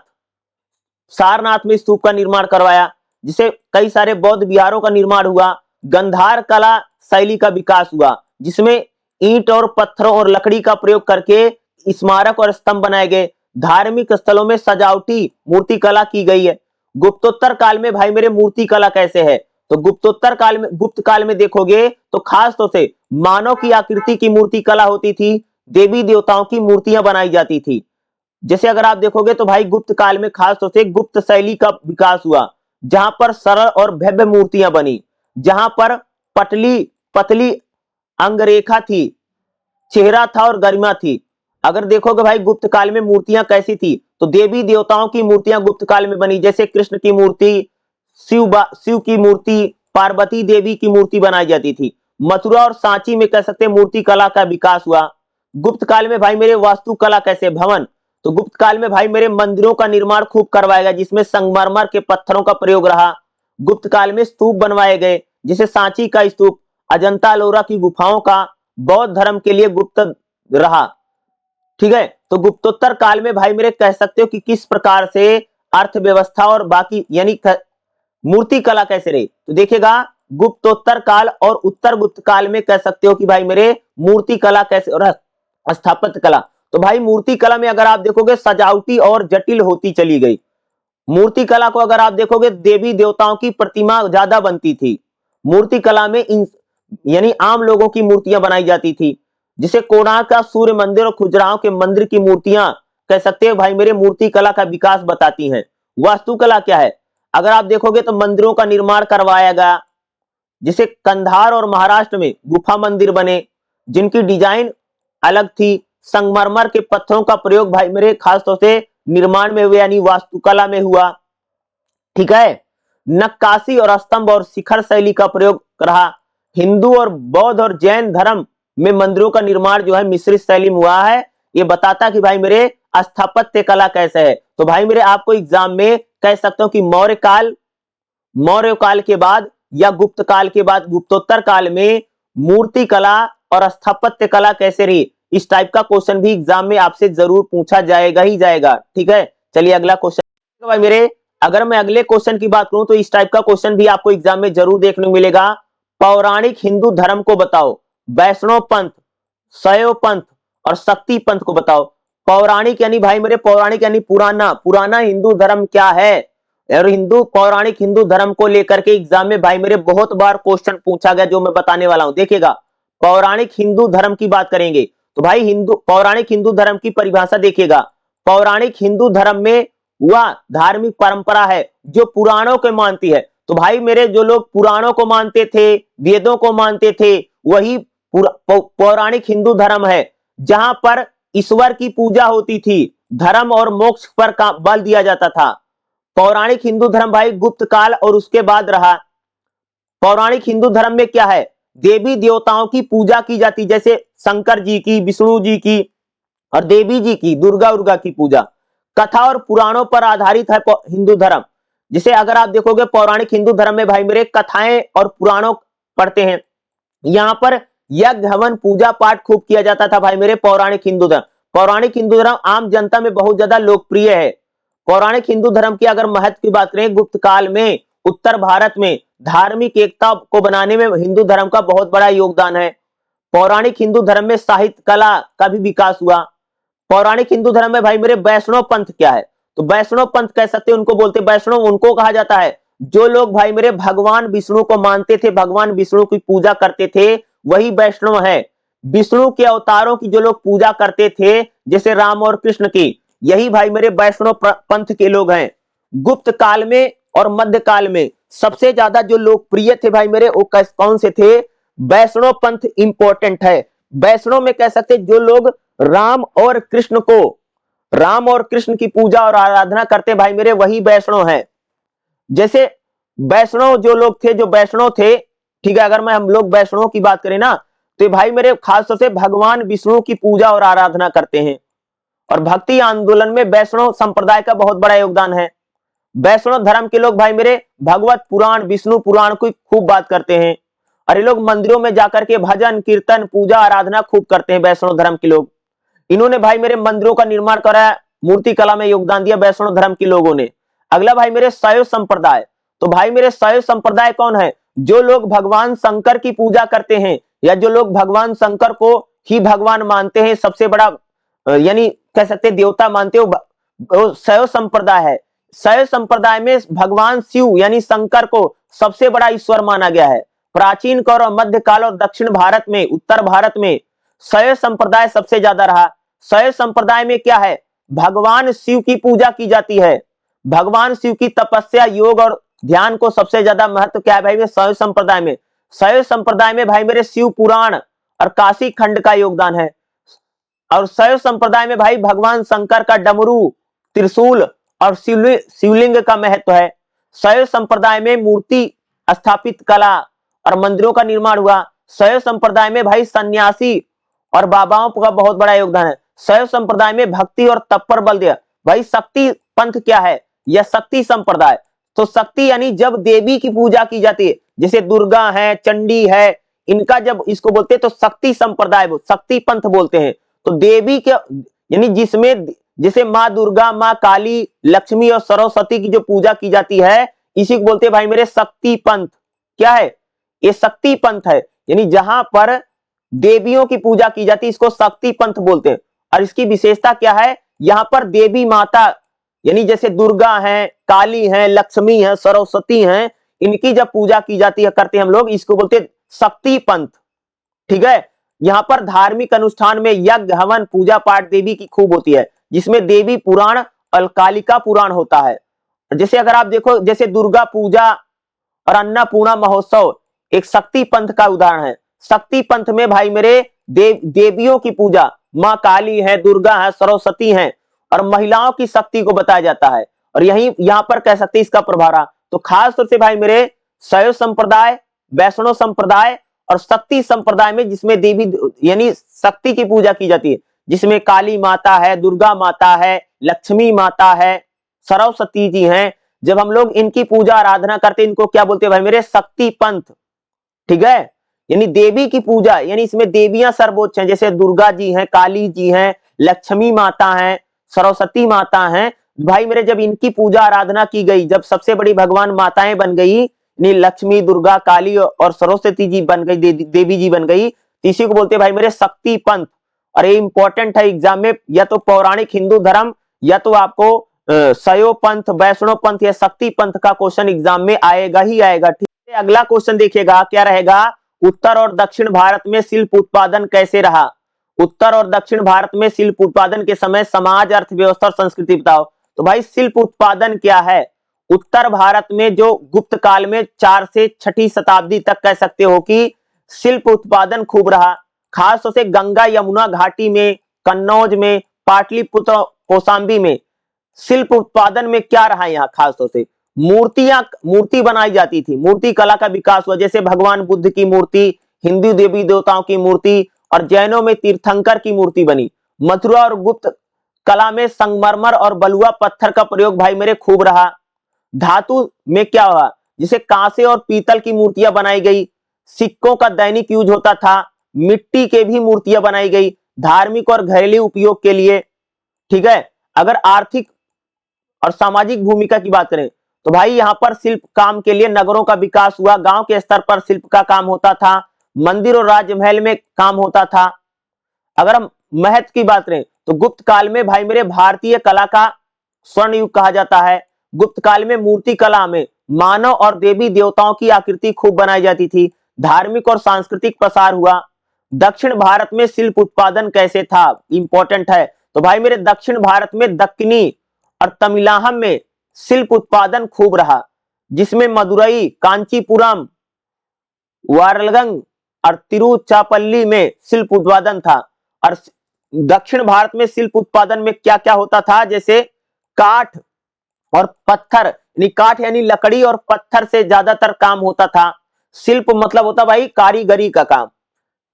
सारनाथ में स्तूप का निर्माण करवाया, जिसे कई सारे बौद्ध विहारों का निर्माण हुआ। गंधार कला शैली का विकास हुआ, जिसमें ईंट और पत्थरों और लकड़ी का प्रयोग करके स्मारक और स्तंभ बनाए गए। धार्मिक स्थलों में सजावटी मूर्ति कला की गई है। गुप्तोत्तर काल में भाई मेरे मूर्ति कला कैसे है, तो गुप्तोत्तर काल में, गुप्त काल में देखोगे तो खास तौर से मानव की आकृति की मूर्ति कला होती थी, देवी देवताओं की मूर्तियां बनाई जाती थी। जैसे अगर आप देखोगे तो भाई गुप्त काल में खास तौर से गुप्त शैली का विकास हुआ, जहां पर सरल और भव्य मूर्तियां बनी, जहां पर पतली पतली अंगरेखा थी, चेहरा था और गरिमा थी। अगर देखोगे भाई गुप्त काल में मूर्तियां कैसी थी, तो देवी देवताओं की मूर्तियां गुप्त काल में बनी, जैसे कृष्ण की मूर्ति, शिव की मूर्ति, पार्वती देवी की मूर्ति बनाई जाती थी। मथुरा और सांची में कह सकते हैं मूर्ति कला का विकास हुआ। गुप्त काल में भाई मेरे वास्तुकला कैसे, भवन, तो गुप्त काल में भाई मेरे मंदिरों का निर्माण खूब करवाया गया, जिसमें संगमरमर के पत्थरों का प्रयोग रहा। गुप्त काल में स्तूप बनवाए गए, जैसे सांची का स्तूप, अजंता एलोरा की गुफाओं का बौद्ध धर्म के लिए गुप्त रहा। ठीक है, तो गुप्तोत्तर काल में भाई मेरे कह सकते हो कि किस प्रकार से अर्थव्यवस्था और बाकी यानी मूर्ति कला कैसे रही। तो देखिएगा गुप्तोत्तर काल और उत्तर गुप्त काल में कह सकते हो कि भाई मेरे मूर्ति कला कैसे और स्थापत्य कला। तो भाई मूर्ति कला में अगर आप देखोगे सजावटी और जटिल होती चली गई। मूर्ति कला को अगर आप देखोगे देवी देवताओं की प्रतिमा ज्यादा बनती थी। मूर्ति कला में यानी आम लोगों की मूर्तियां बनाई जाती थी, जिसे कोणार्क का सूर्य मंदिर और खजुराहो के मंदिर की मूर्तियां कह सकते हैं भाई मेरे मूर्ति कला का विकास बताती हैं। वास्तुकला क्या है, अगर आप देखोगे तो मंदिरों का निर्माण करवाया गया, जिसे कंधार और महाराष्ट्र में गुफा मंदिर बने, जिनकी डिजाइन अलग थी। संगमरमर के पत्थरों का प्रयोग भाई मेरे खास तौर से निर्माण में हुआ यानी वास्तुकला में हुआ। ठीक है, नक्काशी और स्तंभ और शिखर शैली का प्रयोग रहा। हिंदू और बौद्ध और जैन धर्म में मंदिरों का निर्माण जो है मिश्रित शैली में हुआ है। ये बताता कि भाई मेरे स्थापत्य कला कैसे है। तो भाई मेरे आपको एग्जाम में कह सकता हूं कि मौर्य काल के बाद या गुप्त काल के बाद गुप्तोत्तर काल में मूर्ति कला और स्थापत्य कला कैसे रही, इस टाइप का क्वेश्चन भी एग्जाम में आपसे जरूर पूछा जाएगा ही जाएगा। ठीक है, चलिए अगला क्वेश्चन भाई मेरे, अगर मैं अगले क्वेश्चन की बात करूं तो इस टाइप का क्वेश्चन भी आपको एग्जाम में जरूर देखने को मिलेगा। पौराणिक हिंदू धर्म को बताओ, वैष्णव पंथ, शैव पंथ और शक्ति पंथ को बताओ। पौराणिक यानी भाई मेरे पौराणिक यानी पुराना, पुराना हिंदू धर्म क्या है, और पौराणिक हिंदू धर्म को लेकर के एग्जाम में भाई मेरे बहुत बार क्वेश्चन पूछा गया, जो मैं बताने वाला हूं। देखिएगा पौराणिक हिंदू धर्म की बात करेंगे तो भाई पौराणिक हिंदू धर्म की परिभाषा देखिएगा। पौराणिक हिंदू धर्म में वह धार्मिक परंपरा है जो पुराणों को मानती है। तो भाई मेरे जो लोग पुराणों को मानते थे, वेदों को मानते थे, वही पौराणिक हिंदू धर्म है, जहां पर ईश्वर की पूजा होती थी, धर्म और मोक्ष पर बल दिया जाता था। पौराणिक हिंदू धर्म भाई गुप्त काल और उसके बाद रहा। पौराणिक हिंदू धर्म में क्या है, देवी देवताओं की पूजा की जाती, जैसे शंकर जी की, विष्णु जी की, और देवी जी की, दुर्गा उर्गा की पूजा। कथा और पुराणों पर आधारित है हिंदू धर्म। जिसे अगर आप देखोगे पौराणिक हिंदू धर्म में भाई मेरे कथाएं और पुराणों पढ़ते हैं। यहाँ पर यज्ञ हवन पूजा पाठ खूब किया जाता था भाई मेरे पौराणिक हिंदू धर्म। पौराणिक हिंदू धर्म आम जनता में बहुत ज्यादा लोकप्रिय है। पौराणिक हिंदू धर्म की अगर महत्व की बात करें, गुप्त काल में उत्तर भारत में धार्मिक एकता को बनाने में हिंदू धर्म का बहुत बड़ा योगदान है। पौराणिक हिंदू धर्म में साहित्य कला का भी विकास हुआ। पौराणिक हिंदू धर्म में भाई मेरे वैष्णव पंथ क्या है, तो वैष्णव पंथ कह सकते हैं, उनको बोलते वैष्णव उनको कहा जाता है जो लोग भाई मेरे भगवान विष्णु को मानते थे, भगवान विष्णु की पूजा करते थे, वही वैष्णव है। विष्णु के अवतारों की जो लोग पूजा करते थे जैसे राम और कृष्ण की, यही भाई मेरे वैष्णव पंथ के लोग हैं। गुप्त काल में और मध्य काल में सबसे ज्यादा जो लोकप्रिय थे भाई मेरे वो कौन से थे, वैष्णव पंथ इंपॉर्टेंट है। वैष्णव में कह सकते जो लोग राम और कृष्ण को, राम और कृष्ण की पूजा और आराधना करते भाई मेरे, वही वैष्णव है। जैसे वैष्णव जो लोग थे, जो वैष्णव थे, ठीक है, अगर मैं हम लोग वैष्णव की बात करें ना, तो भाई मेरे खासतौर से भगवान विष्णु की पूजा और आराधना करते हैं। और भक्ति आंदोलन में वैष्णव संप्रदाय का बहुत बड़ा योगदान है। वैष्णव धर्म के लोग भाई मेरे भगवत पुराण, विष्णु पुराण की खूब बात करते हैं। और ये लोग मंदिरों में जाकर के भजन कीर्तन पूजा आराधना खूब करते हैं वैष्णव धर्म के लोग। इन्होंने भाई मेरे मंदिरों का निर्माण कराया, मूर्ति कला में योगदान दिया वैष्णव धर्म के लोगों ने। अगला भाई मेरे शैव संप्रदाय। तो भाई मेरे शैव संप्रदाय कौन है, जो लोग भगवान शंकर की पूजा करते हैं या जो लोग भगवान शंकर को ही भगवान मानते हैं, सबसे बड़ा यानी कह सकते देवता मानते हो, शैव संप्रदाय है। शैव संप्रदाय में भगवान शिव यानी शंकर को सबसे बड़ा ईश्वर माना गया है। प्राचीन काल और मध्यकाल और दक्षिण भारत में, उत्तर भारत में शैव संप्रदाय सबसे ज्यादा रहा। शैव संप्रदाय में क्या है, भगवान शिव की पूजा की जाती है। भगवान शिव की तपस्या, योग और ध्यान को सबसे ज्यादा महत्व क्या है भाई शैव संप्रदाय में। शैव संप्रदाय में भाई मेरे शिव पुराण और काशी खंड का योगदान है। और शैव संप्रदाय में भाई भगवान शंकर का डमरू, त्रिशूल और शिवलिंग का महत्व है। शैव संप्रदाय में मूर्ति स्थापित कला और मंदिरों का निर्माण हुआ। शैव संप्रदाय में भाई सन्यासी और बाबाओं का बहुत बड़ा योगदान है। शैव संप्रदाय में भक्ति और तप पर बल दिया। भाई शक्ति पंथ क्या है, यह शक्ति संप्रदाय। तो शक्ति यानी जब देवी की पूजा की जाती है, जैसे दुर्गा है, चंडी है, इनका जब इसको बोलते हैं तो शक्ति संप्रदाय, शक्ति पंथ बोलते हैं। तो देवी के यानी जिसमें जैसे माँ दुर्गा, माँ काली, लक्ष्मी और सरस्वती की जो पूजा की जाती है, इसी को बोलते हैं भाई मेरे शक्ति पंथ। क्या है ये, शक्ति पंथ है। यानी जहां पर देवियों की पूजा की जाती है इसको शक्ति पंथ बोलते हैं। और इसकी विशेषता क्या है, यहां पर देवी माता यानी जैसे दुर्गा है, काली है, लक्ष्मी है, सरस्वती है, इनकी जब पूजा की जाती है करते हैं हम लोग, इसको बोलते हैं शक्ति पंथ। ठीक है, यहाँ पर धार्मिक अनुष्ठान में यज्ञ हवन पूजा पाठ देवी की खूब होती है, जिसमें देवी पुराण और कालिका पुराण होता है। जैसे अगर आप देखो, जैसे दुर्गा पूजा और अन्नपूर्णा महोत्सव एक शक्ति पंथ का उदाहरण है। शक्ति पंथ में भाई मेरे देवियों की पूजा, माँ काली है, दुर्गा है, सरस्वती है और महिलाओं की शक्ति को बताया जाता है। और यही यहाँ पर कह सकते हैं इसका प्रभाव रहा। तो खास तौर से भाई मेरे शैव संप्रदाय, वैष्णव संप्रदाय और शक्ति संप्रदाय में जिसमें देवी यानी शक्ति की पूजा की जाती है, जिसमें काली माता है, दुर्गा माता है, लक्ष्मी माता है, सरस्वती जी हैं, जब हम लोग इनकी पूजा आराधना करते हैं, इनको क्या बोलते हैं भाई मेरे, शक्ति पंथ। ठीक है, यानी देवी की पूजा, यानी इसमें देवियां सर्वोच्च हैं, जैसे दुर्गा जी हैं, काली जी हैं, लक्ष्मी माता हैं, सरस्वती माता हैं। भाई मेरे जब इनकी पूजा आराधना की गई, जब सबसे बड़ी भगवान माताएं बन गई, लक्ष्मी, दुर्गा, काली और सरस्वती जी बन गई, देवी जी बन गई, इसी को बोलते हैं भाई मेरे शक्ति पंथ। और ये इंपॉर्टेंट है एग्जाम में, या तो पौराणिक हिंदू धर्म या तो आपको शैव पंथ, वैष्णव पंथ या शक्ति पंथ का क्वेश्चन एग्जाम में आएगा ही आएगा। ठीक है, अगला क्वेश्चन देखिएगा क्या रहेगा, उत्तर और दक्षिण भारत में शिल्प उत्पादन कैसे रहा। उत्तर और दक्षिण भारत में शिल्प उत्पादन के समय समाज, अर्थव्यवस्था और संस्कृति बताओ। तो भाई शिल्प उत्पादन क्या है, उत्तर भारत में जो गुप्त काल में 4 से 6ठी शताब्दी तक कह सकते हो कि शिल्प उत्पादन खूब रहा। खास तौर से गंगा यमुना घाटी में, कन्नौज में, पाटलिपुत्र, कौशाम्बी में शिल्प उत्पादन में क्या रहा, यहाँ खास तौर से मूर्ति बनाई जाती थी, मूर्ति कला का विकास हुआ। जैसे भगवान बुद्ध की मूर्ति, हिंदू देवी देवताओं की मूर्ति और जैनों में तीर्थंकर की मूर्ति बनी। मथुरा और गुप्त कला में संगमरमर और बलुआ पत्थर का प्रयोग भाई मेरे खूब रहा। धातु में क्या हुआ, जिसे कांसे और पीतल की मूर्तियां बनाई गई, सिक्कों का दैनिक यूज होता था, मिट्टी के भी मूर्तियां बनाई गई धार्मिक और घरेलू उपयोग के लिए। ठीक है, अगर आर्थिक और सामाजिक भूमिका की बात करें तो भाई यहां पर शिल्प काम के लिए नगरों का विकास हुआ, गांव के स्तर पर शिल्प का काम होता था, मंदिर और राजमहल में काम होता था। अगर हम महत्व की बात करें तो गुप्त काल में भाई मेरे भारतीय कला का स्वर्ण युग कहा जाता है। गुप्त काल में मूर्ति कला में मानव और देवी देवताओं की आकृति खूब बनाई जाती थी। धार्मिक और सांस्कृतिक प्रसार हुआ। दक्षिण भारत में शिल्प उत्पादन कैसे था, इंपॉर्टेंट है। तो भाई मेरे दक्षिण भारत में दक्कनी और तमिलाहम में शिल्प उत्पादन खूब रहा, जिसमें मदुरई, कांचीपुरम, वारलगंग और तिरुचापल्ली में शिल्प उत्पादन था। और दक्षिण भारत में शिल्प उत्पादन में क्या क्या होता था, जैसे काठ और पत्थर, यानी काठ यानी लकड़ी और पत्थर से ज्यादातर काम होता था। शिल्प मतलब होता भाई कारीगरी का काम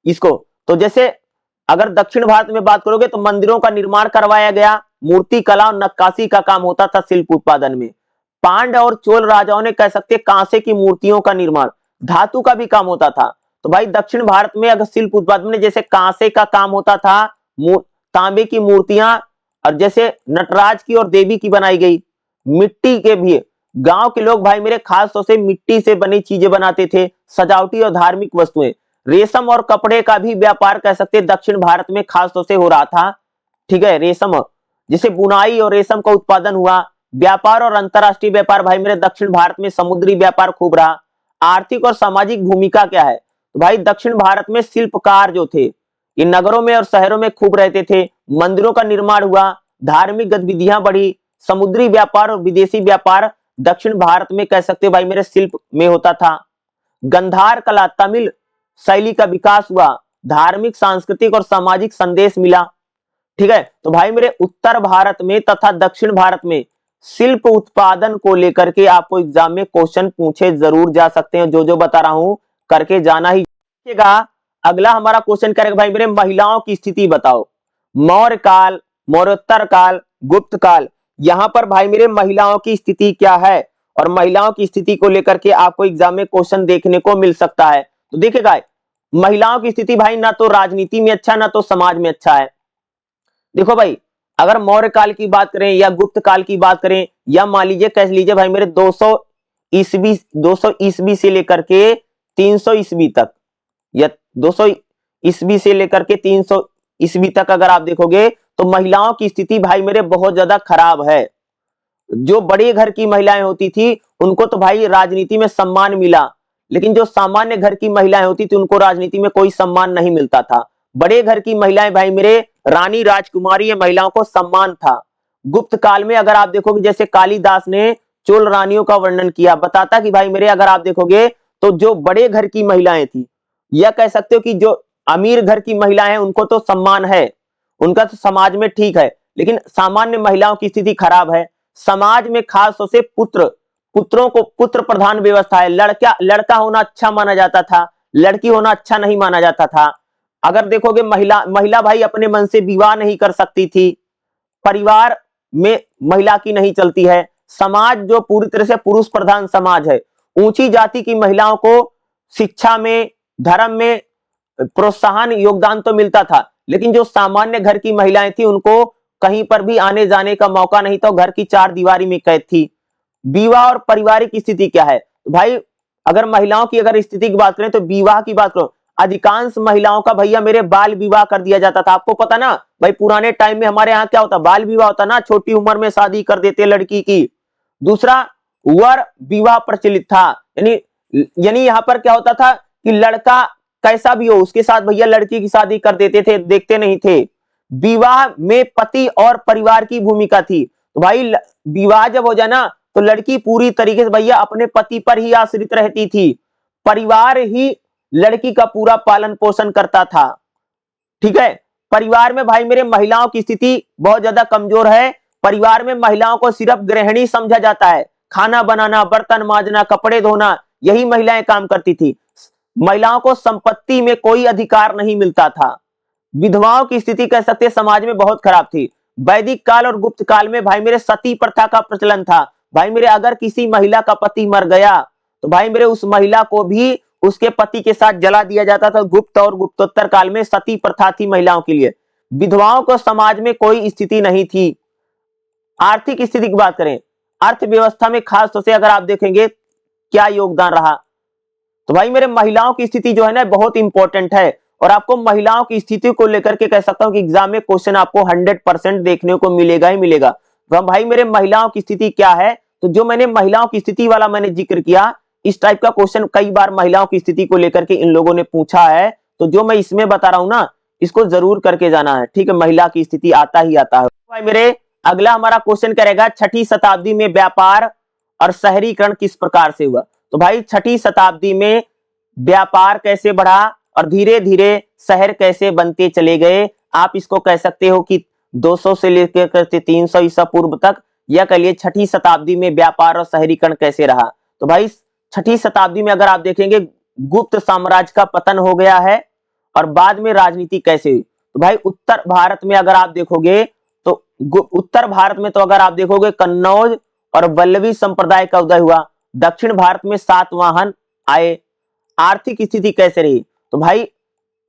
इसको। तो जैसे अगर दक्षिण भारत में बात करोगे तो मंदिरों का निर्माण करवाया गया, मूर्ति कला और नक्काशी का काम होता था शिल्प उत्पादन में। पांड्य और चोल राजाओं ने कह सकते कांसे की मूर्तियों का निर्माण, धातु का भी काम होता था। तो भाई दक्षिण भारत में अगर शिल्प उत्पादन में जैसे कांसे का काम होता था, तांबे की मूर्तियां और जैसे नटराज की और देवी की बनाई गई, मिट्टी के भी गांव के लोग भाई मेरे खास तौर से मिट्टी से बनी चीजें बनाते थे, सजावटी और धार्मिक वस्तुएं। रेशम और कपड़े का भी व्यापार कह सकते दक्षिण भारत में खास तौर से हो रहा था। ठीक है, रेशम जिसे बुनाई और रेशम का उत्पादन हुआ। व्यापार और अंतरराष्ट्रीय व्यापार भाई मेरे दक्षिण भारत में समुद्री व्यापार खूब रहा। आर्थिक और सामाजिक भूमिका क्या है, तो भाई दक्षिण भारत में शिल्पकार जो थे इन नगरों में और शहरों में खूब रहते थे। मंदिरों का निर्माण हुआ, धार्मिक गतिविधियां बढ़ी, समुद्री व्यापार और विदेशी व्यापार दक्षिण भारत में कह सकते भाई मेरे शिल्प में होता था। गंधार कला तमिल शैली का विकास हुआ, धार्मिक सांस्कृतिक और सामाजिक संदेश मिला। ठीक है, तो भाई मेरे उत्तर भारत में तथा दक्षिण भारत में शिल्प उत्पादन को लेकर के आपको एग्जाम में क्वेश्चन पूछे जरूर जा सकते हैं। जो जो बता रहा हूं करके जाना ही देखिएगा। अगला हमारा क्वेश्चन करेगा भाई मेरे महिलाओं की स्थिति बताओ। मौर्य काल, मौर्योत्तर काल, गुप्त काल, यहां पर भाई मेरे महिलाओं की स्थिति क्या है, और महिलाओं की स्थिति को लेकर के आपको एग्जाम में क्वेश्चन देखने को मिल सकता है। तो देखिएगा महिलाओं की स्थिति भाई ना तो राजनीति में अच्छा ना तो समाज में अच्छा है। देखो भाई, अगर मौर्य काल की बात करें या गुप्त काल की बात करें या मान लीजिए कह लीजिए भाई मेरे 200 ईस्वी से लेकर के 300 ईस्वी तक, या 200 ईस्वी से लेकर के 300 ईस्वी तक अगर आप देखोगे तो महिलाओं की स्थिति भाई मेरे बहुत ज्यादा खराब है। जो बड़े घर की महिलाएं होती थी उनको तो भाई राजनीति में सम्मान मिला, लेकिन जो सामान्य घर की महिलाएं होती थी उनको राजनीति में कोई सम्मान नहीं मिलता था। बड़े घर की महिलाएं भाई मेरे रानी राजकुमारी ये महिलाओं को सम्मान था। गुप्त काल में अगर आप देखोगे जैसे कालिदास ने चोल रानियों का वर्णन किया, बताता कि भाई मेरे अगर आप देखोगे तो जो बड़े घर की महिलाएं थी, या कह सकते हो कि जो अमीर घर की महिलाएं हैं उनको तो सम्मान है, उनका तो समाज में ठीक है, लेकिन सामान्य महिलाओं की स्थिति खराब है। समाज में खास तौर से पुत्रों को पुत्र प्रधान व्यवस्था है। लड़का होना अच्छा माना जाता था, लड़की होना अच्छा नहीं माना जाता था। अगर देखोगे महिला भाई अपने मन से विवाह नहीं कर सकती थी, परिवार में महिला की नहीं चलती है। समाज जो पूरी तरह से पुरुष प्रधान समाज है। ऊंची जाति की महिलाओं को शिक्षा में, धर्म में प्रोत्साहन योगदान तो मिलता था, लेकिन जो सामान्य घर की महिलाएं थी उनको कहीं पर भी आने जाने का मौका नहीं था, घर की चार दीवारी में कैद थी। विवाह और पारिवारिक स्थिति क्या है, तो भाई अगर महिलाओं की अगर स्थिति की बात करें तो विवाह की बात करो, अधिकांश महिलाओं का भैया मेरे बाल विवाह कर दिया जाता था। आपको पता ना भाई पुराने टाइम में हमारे यहाँ क्या होता, बाल विवाह होता ना, छोटी उम्र में शादी कर देते लड़की की। दूसरा, वर विवाह प्रचलित था, यानी यानी यहाँ पर क्या होता था कि लड़का कैसा भी हो उसके साथ भैया लड़की की शादी कर देते थे, देखते नहीं थे। विवाह में पति और परिवार की भूमिका थी। तो भाई विवाह जब हो जाए ना तो लड़की पूरी तरीके से भैया अपने पति पर ही आश्रित रहती थी, परिवार ही लड़की का पूरा पालन पोषण करता था। ठीक है, परिवार में भाई मेरे महिलाओं की स्थिति बहुत ज्यादा कमजोर है। परिवार में महिलाओं को सिर्फ गृहिणी समझा जाता है, खाना बनाना, बर्तन मांजना, कपड़े धोना यही महिलाएं काम करती थी। महिलाओं को संपत्ति में कोई अधिकार नहीं मिलता था। विधवाओं की स्थिति कह सकते हैं समाज में बहुत खराब थी। वैदिक काल और गुप्त काल में भाई मेरे सती प्रथा का प्रचलन था। भाई मेरे अगर किसी महिला का पति मर गया तो भाई मेरे उस महिला को भी उसके पति के साथ जला दिया जाता था। गुप्त और गुप्तोत्तर काल में सती प्रथा थी महिलाओं के लिए। विधवाओं को समाज में कोई स्थिति नहीं थी। आर्थिक स्थिति की बात करें, अर्थव्यवस्था में खास तौर से अगर आप देखेंगे क्या योगदान रहा, तो भाई मेरे महिलाओं की स्थिति जो है ना बहुत इंपॉर्टेंट है। और आपको महिलाओं की स्थिति को लेकर के कह सकता हूं कि एग्जाम में क्वेश्चन आपको 100% देखने को मिलेगा ही मिलेगा। तो भाई मेरे महिलाओं की स्थिति क्या है, तो जो मैंने महिलाओं की स्थिति वाला मैंने जिक्र किया, इस टाइप का क्वेश्चन कई बार महिलाओं की स्थिति को लेकर के इन लोगों ने पूछा है। तो जो मैं इसमें बता रहा हूं ना, इसको जरूर करके जाना है, ठीक है। महिला की स्थिति आता ही आता है। भाई मेरे अगला हमारा क्वेश्चन करेगा, छठी शताब्दी में व्यापार और शहरीकरण किस प्रकार से हुआ। तो भाई छठी शताब्दी में व्यापार कैसे बढ़ा और धीरे धीरे शहर कैसे बनते चले गए। आप इसको कह सकते हो कि 200 से लेकर 300 ईसा पूर्व तक, या कह लिए छठी शताब्दी में व्यापार और शहरीकरण कैसे रहा। तो भाई छठी शताब्दी में अगर आप देखेंगे गुप्त साम्राज्य का पतन हो गया है और बाद में राजनीति कैसे हुई। तो भाई उत्तर भारत में अगर आप देखोगे तो उत्तर भारत में तो अगर आप देखोगे कन्नौज और वल्लभी संप्रदाय का उदय हुआ। दक्षिण भारत में सातवाहन आए। आर्थिक स्थिति कैसे रही, तो भाई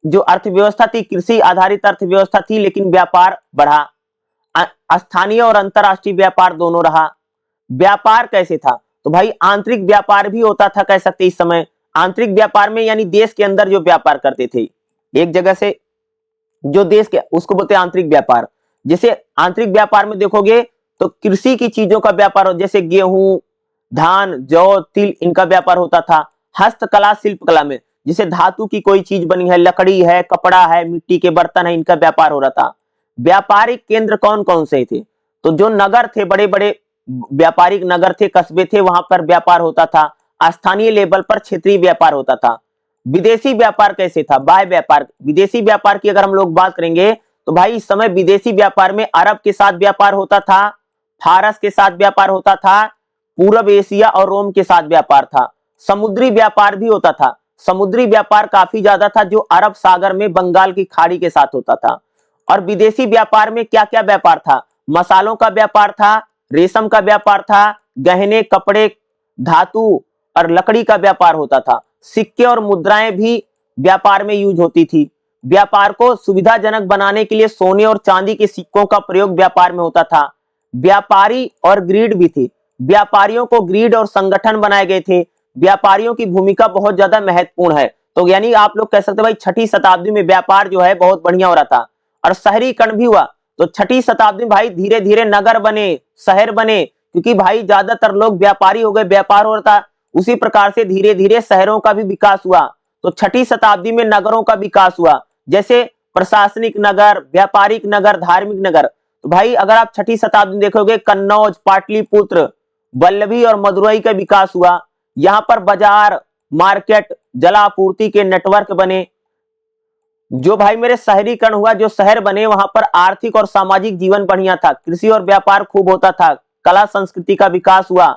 जो अर्थव्यवस्था थी कृषि आधारित अर्थव्यवस्था थी, लेकिन व्यापार बढ़ा। स्थानीय और अंतरराष्ट्रीय व्यापार दोनों रहा। व्यापार कैसे था, तो भाई आंतरिक व्यापार भी होता था कह सकते इस समय। आंतरिक व्यापार में यानी देश के अंदर जो व्यापार करते थे एक जगह से जो देश के, उसको बोलते हैं आंतरिक व्यापार। जैसे आंतरिक व्यापार में देखोगे तो कृषि की चीजों का व्यापार हो, जैसे गेहूं, धान, जौ, तिल, इनका व्यापार होता था। हस्तकला शिल्पकला में जैसे धातु की कोई चीज बनी है, लकड़ी है, कपड़ा है, मिट्टी के बर्तन है, इनका व्यापार हो रहा था। व्यापारिक केंद्र कौन कौन से थे, तो जो नगर थे, बड़े बड़े व्यापारिक नगर थे, कस्बे थे, वहां पर व्यापार होता था। स्थानीय लेवल पर क्षेत्रीय व्यापार होता था। विदेशी व्यापार कैसे था, बाह्य व्यापार। विदेशी व्यापार की अगर हम लोग बात करेंगे तो भाई इस समय विदेशी व्यापार में अरब के साथ व्यापार होता था, फारस के साथ व्यापार होता था, पूर्व एशिया और रोम के साथ व्यापार था। समुद्री व्यापार भी होता था। समुद्री व्यापार काफी ज्यादा था जो अरब सागर में बंगाल की खाड़ी के साथ होता था। और विदेशी व्यापार में क्या क्या व्यापार था, मसालों का व्यापार था, रेशम का व्यापार था, गहने, कपड़े, धातु और लकड़ी का व्यापार होता था। सिक्के और मुद्राएं भी व्यापार में यूज होती थी। व्यापार को सुविधाजनक बनाने के लिए सोने और चांदी के सिक्कों का प्रयोग व्यापार में होता था। व्यापारी और ग्रीड भी थे। व्यापारियों को ग्रीड और संगठन बनाए गए थे। व्यापारियों की भूमिका बहुत ज्यादा महत्वपूर्ण है। तो यानी आप लोग कह सकते हैं भाई छठी शताब्दी में व्यापार जो है बहुत बढ़िया हो रहा था। और शहरीकरण भी हुआ। तो छठी शताब्दी में भाई धीरे धीरे नगर बने, शहर बने, क्योंकि भाई ज्यादातर लोग व्यापारी हो गए, व्यापार हो रहा था। उसी प्रकार से धीरे धीरे शहरों का भी विकास हुआ। तो छठी शताब्दी में नगरों का विकास हुआ, जैसे प्रशासनिक नगर, व्यापारिक नगर, धार्मिक नगर। तो भाई अगर आप छठी शताब्दी में देखोगे कन्नौज, पाटलिपुत्र, वल्लभी और मदुरई का विकास हुआ। यहां पर बाजार, मार्केट, जलापूर्ति के नेटवर्क बने। जो भाई मेरे शहरीकरण हुआ, जो शहर बने वहां पर आर्थिक और सामाजिक जीवन बढ़िया था। कृषि और व्यापार खूब होता था। कला संस्कृति का विकास हुआ,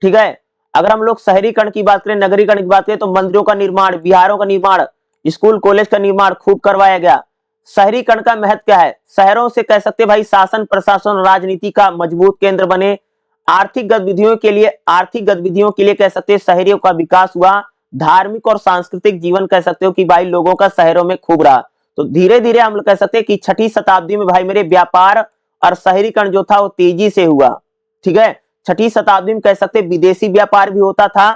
ठीक है। अगर हम लोग शहरीकरण की बात करें, नगरीकरण की बात करें, तो मंदिरों का निर्माण, विहारों का निर्माण, स्कूल कॉलेज का निर्माण खूब करवाया गया। शहरीकरण का महत्व क्या है, शहरों से कह सकते भाई शासन, प्रशासन और राजनीति का मजबूत केंद्र बने। आर्थिक गतिविधियों के लिए कह सकते हैं शहरों का विकास हुआ। धार्मिक और सांस्कृतिक जीवन कह सकते हो कि भाई लोगों का शहरों में खूब रहा। तो धीरे धीरे हम लोग कह सकते हैं कि छठी शताब्दी में भाई मेरे व्यापार और शहरीकरण जो था वो तेजी से हुआ, ठीक है। छठी शताब्दी में कह सकते विदेशी व्यापार भी होता था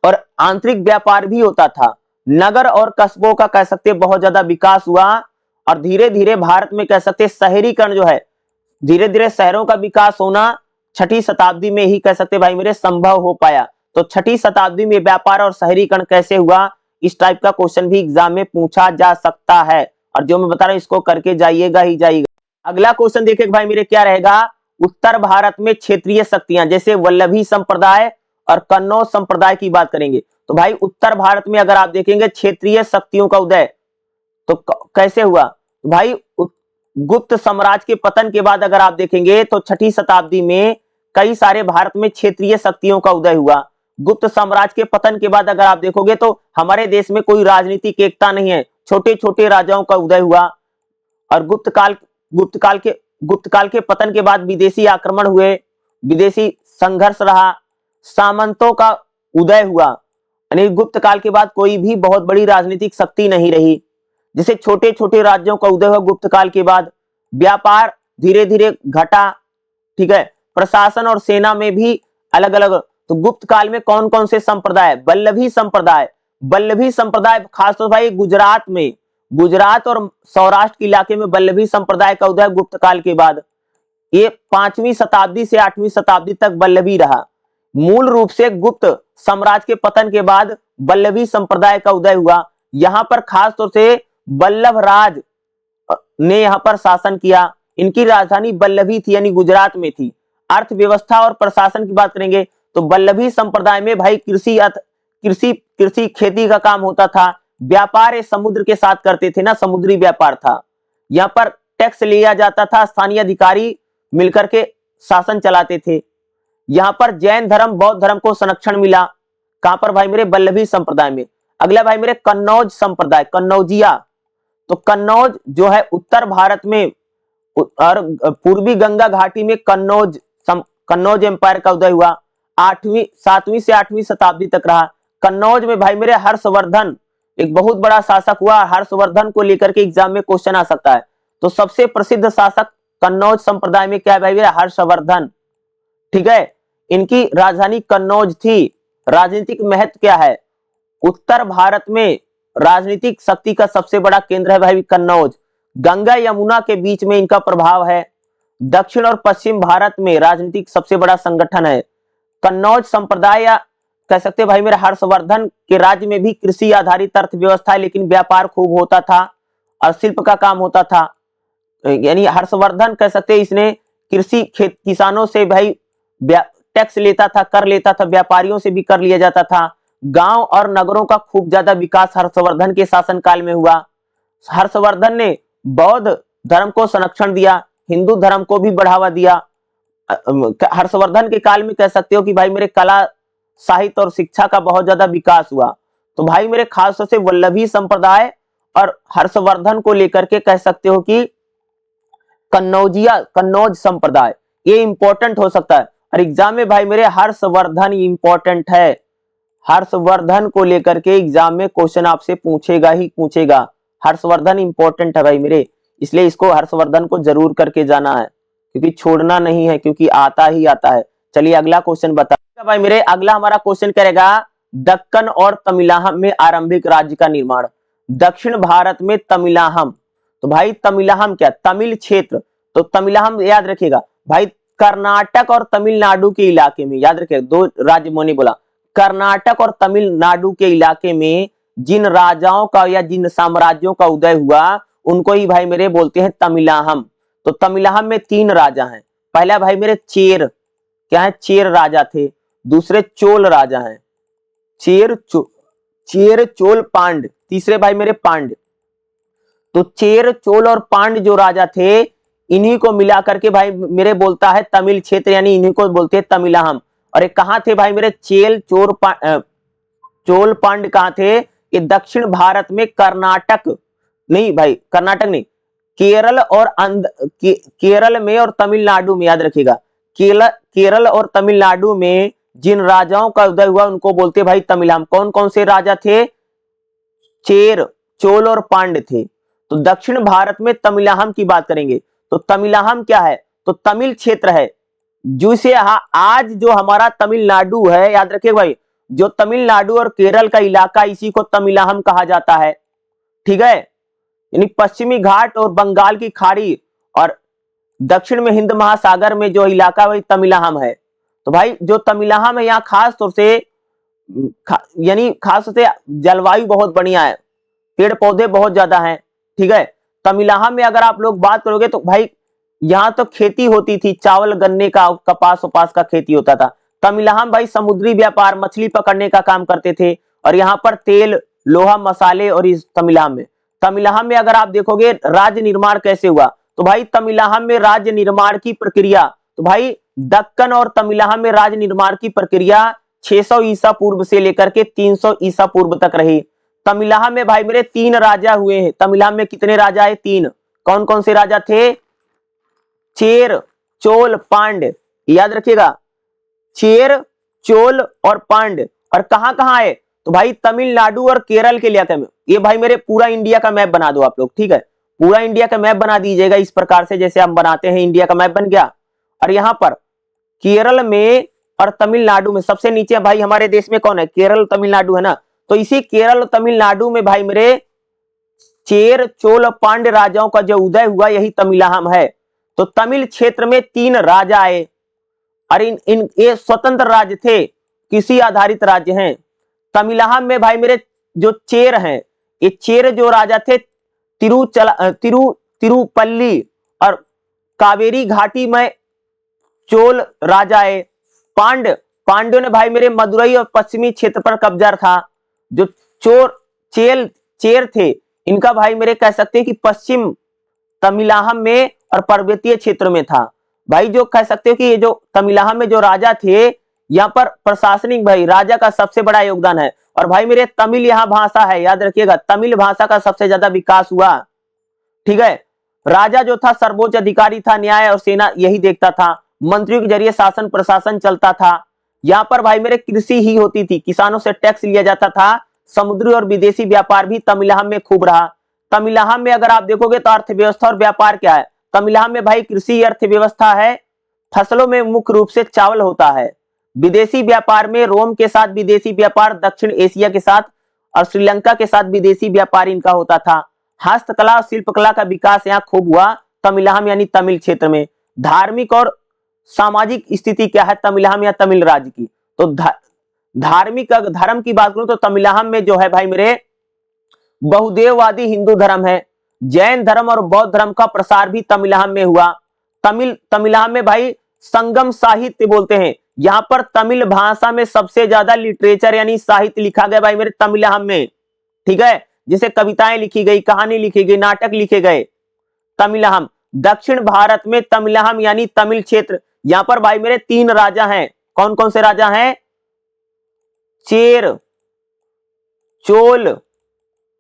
और आंतरिक व्यापार भी होता था। नगर और कस्बों का कह सकते बहुत ज्यादा विकास हुआ। और धीरे धीरे भारत में कह सकते शहरीकरण जो है, धीरे धीरे शहरों का विकास होना छठी शताब्दी में ही कह सकते भाई मेरे संभव हो पाया। तो छठी शताब्दी में व्यापार और शहरीकरण कैसे हुआ, इस टाइप का क्वेश्चन भी एग्जाम में पूछा जा सकता है। और जो मैं बता रहा हूं इसको करके जाइएगा ही जाइएगा। अगला क्वेश्चन देखिए भाई मेरे क्या रहेगा, उत्तर भारत में क्षेत्रीय शक्तियां, जैसे वल्लभी संप्रदाय और कन्नौज संप्रदाय की बात करेंगे। तो भाई उत्तर भारत में अगर आप देखेंगे क्षेत्रीय शक्तियों का उदय तो कैसे हुआ, तो भाई गुप्त साम्राज्य के पतन के बाद अगर आप देखेंगे तो छठी शताब्दी में कई सारे भारत में क्षेत्रीय शक्तियों का उदय हुआ। गुप्त साम्राज्य के पतन के बाद अगर आप देखोगे तो हमारे देश में कोई राजनीतिक एकता नहीं है। छोटे छोटे राजाओं का उदय हुआ। और गुप्त काल के पतन के बाद विदेशी आक्रमण हुए, विदेशी संघर्ष रहा, सामंतों का उदय हुआ। यानी गुप्त काल के बाद कोई भी बहुत बड़ी राजनीतिक शक्ति नहीं रही। जैसे छोटे छोटे राज्यों का उदय हुआ गुप्त काल के बाद, व्यापार धीरे धीरे घटा, ठीक है, प्रशासन और सेना में भी अलग अलग। तो गुप्त काल में कौन कौन से संप्रदाय? वल्लभी संप्रदाय। वल्लभी संप्रदाय खासतौर भाई गुजरात में, गुजरात और सौराष्ट्र के इलाके में वल्लभी संप्रदाय का उदय गुप्त काल के बाद। ये 5वीं शताब्दी से 8वीं शताब्दी तक वल्लभी रहा। मूल रूप से गुप्त साम्राज्य के पतन के बाद वल्लभी संप्रदाय का उदय हुआ। यहां पर खास तौर से वल्लभ राज ने यहां पर शासन किया। इनकी राजधानी वल्लभी थी, यानी गुजरात में थी। अर्थव्यवस्था और प्रशासन की बात करेंगे तो वल्लभी संप्रदाय में भाई कृषि खेती का काम होता था। व्यापार ये समुद्र के साथ करते थे ना, समुद्री व्यापार था। यहाँ पर टैक्स लिया जाता था, स्थानीय अधिकारी मिलकर के शासन चलाते थे। यहाँ पर जैन धर्म बौद्ध धर्म को संरक्षण मिला। कहां पर भाई मेरे? वल्लभी संप्रदाय में। अगला भाई मेरे कन्नौज संप्रदाय, कन्नौजिया। तो कन्नौज जो है उत्तर भारत में और पूर्वी गंगा घाटी में कन्नौज एम्पायर का उदय हुआ। 7वीं से 8वीं शताब्दी तक रहा। कन्नौज में भाई मेरे हर्षवर्धन एक बहुत बड़ा शासक हुआ। हर्षवर्धन को लेकर के एग्जाम में क्वेश्चन आ सकता है। तो सबसे प्रसिद्ध शासक कन्नौज संप्रदाय में क्या है भाई मेरे? हर्षवर्धन, ठीक है। इनकी राजधानी कन्नौज थी। राजनीतिक महत्व क्या है? उत्तर भारत में राजनीतिक शक्ति का सबसे बड़ा केंद्र है भाई कन्नौज। गंगा यमुना के बीच में इनका प्रभाव है। दक्षिण और पश्चिम भारत में राजनीतिक सबसे बड़ा संगठन है। कन्नौज संप्रदाय या कह सकते हैं भाई मेरे हर्षवर्धन के राज्य में भी कृषि आधारित अर्थव्यवस्था है, लेकिन व्यापार खूब होता था और शिल्प का काम होता था। यानी हर्षवर्धन कह सकते हैं इसने किसानों से भाई टैक्स लेता था, कर लेता था, व्यापारियों से भी कर लिया जाता था। गांव और नगरों का खूब ज्यादा विकास हर्षवर्धन के शासनकाल में हुआ। हर्षवर्धन ने बौद्ध धर्म को संरक्षण दिया, हिंदू धर्म को भी बढ़ावा दिया। हर्षवर्धन के काल में कह सकते हो कि भाई मेरे कला, साहित्य और शिक्षा का बहुत ज्यादा विकास हुआ। तो भाई मेरे खास तौर से वल्लभी संप्रदाय और हर्षवर्धन को लेकर के कह सकते हो कि कन्नौज संप्रदाय ये इंपॉर्टेंट हो सकता है। और एग्जाम में भाई मेरे हर्षवर्धन इंपॉर्टेंट है। हर्षवर्धन को लेकर के एग्जाम में क्वेश्चन आपसे पूछेगा ही पूछेगा। हर्षवर्धन इंपॉर्टेंट है भाई मेरे, इसलिए इसको हर्षवर्धन को जरूर करके जाना है, क्योंकि छोड़ना नहीं है, क्योंकि आता ही आता है। चलिए अगला क्वेश्चन बता भाई मेरे। अगला हमारा क्वेश्चन करेगा दक्कन और तमिलाहम में आरंभिक राज्य का निर्माण। दक्षिण भारत में तमिलाहम, तो भाई तमिलाहम क्या? तमिल क्षेत्र। तो तमिलाहम याद रखिएगा भाई, कर्नाटक और तमिलनाडु के इलाके में, याद रखिएगा दो राज्य मैंने बोला, कर्नाटक और तमिलनाडु के इलाके में जिन राजाओं का या जिन साम्राज्यों का उदय हुआ उनको ही भाई मेरे बोलते हैं तमिलाहम। तो तमिलाहम में 3 राजा हैं। पहला भाई मेरे चेर, क्या है? चेर राजा थे। दूसरे चोल राजा हैं, चेर चोल पांड। तीसरे भाई मेरे पांड। तो चेर चोल और पांड जो राजा थे, इन्हीं को मिला करके भाई मेरे बोलता है तमिल क्षेत्र, यानी इन्हीं को बोलते हैं तमिलाहम। और ये कहां थे भाई मेरे? चोल पांड कहां थे? ये दक्षिण भारत में कर्नाटक नहीं भाई, कर्नाटक नहीं, केरल में और तमिलनाडु में, याद रखिएगा केरल और तमिलनाडु में जिन राजाओं का उदय हुआ उनको बोलते भाई तमिलाहम। कौन कौन से राजा थे? चेर, चोल और पांड थे। तो दक्षिण भारत में तमिलाहम की बात करेंगे तो तमिलाहम क्या है? तो तमिल क्षेत्र है, जिसे आज जो हमारा तमिलनाडु है, याद रखिए भाई, जो तमिलनाडु और केरल का इलाका, इसी को तमिलाहम कहा जाता है, ठीक है। यानी पश्चिमी घाट और बंगाल की खाड़ी और दक्षिण में हिंद महासागर में जो इलाका वही तमिलाहम है। तो भाई जो तमिलाहम है यहाँ खास तौर से यानी खास तौर से जलवायु बहुत बढ़िया है, पेड़ पौधे बहुत ज्यादा हैं, ठीक है। तमिलाहम में अगर आप लोग बात करोगे तो भाई यहाँ तो खेती होती थी, चावल गन्ने का, कपास वपास का खेती होता था। तमिलाहम भाई समुद्री व्यापार, मछली पकड़ने का काम करते थे। और यहाँ पर तेल, लोहा, मसाले, और इस तमिलाहम में अगर आप देखोगे राज्य निर्माण कैसे हुआ, तो भाई तमिलाहम में राज्य निर्माण की प्रक्रिया, तो भाई दक्कन और तमिलाहम में राज्य निर्माण की प्रक्रिया 600 ईसा पूर्व से लेकर के 300 ईसा पूर्व तक रही। तमिलनाडु में भाई मेरे 3 राजा हुए हैं। तमिलनाडु में कितने राजा है? 3। कौन कौन से राजा थे? चेर, चोल, पांड्य। याद रखिएगा, चेर, चोल और पांड्य। और कहां कहां है? तो भाई तमिलनाडु और केरल के इलाके में। ये भाई मेरे पूरा इंडिया का मैप बना दो आप लोग, ठीक है? पूरा इंडिया का मैप बना दीजिएगा इस प्रकार से, जैसे हम बनाते हैं, इंडिया का मैप बन गया। और यहां पर केरल में और तमिलनाडु में सबसे नीचे भाई हमारे देश में कौन है? केरल, तमिलनाडु है ना। तो इसी केरल और तमिलनाडु में भाई मेरे चेर, चोल और पांड्य राजाओं का जो उदय हुआ, यही तमिलनाडु है। तो तमिल क्षेत्र में 3 राजा आए और इन ये स्वतंत्र राज्य थे, किसी आधारित राज्य हैं। तमिलनाडु में भाई मेरे जो चेर हैं, ये चेर जो राजा थे तिरुपल्ली और कावेरी घाटी में चोल राजा है। पांड्यों ने भाई मेरे मदुरई और पश्चिमी क्षेत्र पर कब्जा था। जो चेर थे, इनका भाई मेरे कह सकते हैं कि पश्चिम तमिलनाडु में और पर्वतीय क्षेत्र में था। भाई जो कह सकते हो कि ये जो तमिलनाडु में जो राजा थे, यहाँ पर प्रशासनिक भाई राजा का सबसे बड़ा योगदान है। और भाई मेरे तमिल यहाँ भाषा है, याद रखिएगा, तमिल भाषा का सबसे ज्यादा विकास हुआ, ठीक है? राजा जो था सर्वोच्च अधिकारी था, न्याय और सेना यही देखता था, मंत्रियों के जरिए शासन प्रशासन चलता था। यहाँ पर भाई मेरे कृषि ही होती थी, किसानों से टैक्स लिया जाता था। समुद्री और विदेशी व्यापार भी तमिलनाडु में खूब रहा। तमिलनाडु में अगर आप देखोगे तो अर्थव्यवस्था और व्यापार क्या है? तमिलनाडु में भाई कृषि अर्थव्यवस्था है। फसलों में मुख्य रूप से चावल होता है। विदेशी व्यापार में रोम के साथ विदेशी व्यापार, दक्षिण एशिया के साथ और श्रीलंका के साथ विदेशी व्यापार इनका होता था। हस्तकला और शिल्पकला का विकास यहाँ खूब हुआ तमिलनाडु यानी तमिल क्षेत्र में। धार्मिक और सामाजिक स्थिति क्या है तमिलनाडु या तमिल राज्य की? तो धार्मिक धर्म की बात करूं तो तमिलनाडु में जो है भाई मेरे बहुदेववादी हिंदू धर्म है। जैन धर्म और बौद्ध धर्म का प्रसार भी तमिलनाडु में हुआ। तमिलनाडु में भाई संगम साहित्य बोलते हैं। यहाँ पर तमिल भाषा में सबसे ज्यादा लिटरेचर यानी साहित्य लिखा गया भाई मेरे तमिलनाडु में, ठीक है? जैसे कविताएं लिखी गई, कहानी लिखी गई, नाटक लिखे गए तमिलनाडु। दक्षिण भारत में तमिलनाडु यानी तमिल क्षेत्र, यहाँ पर भाई मेरे 3 राजा हैं। कौन कौन से राजा हैं? चेर, चोल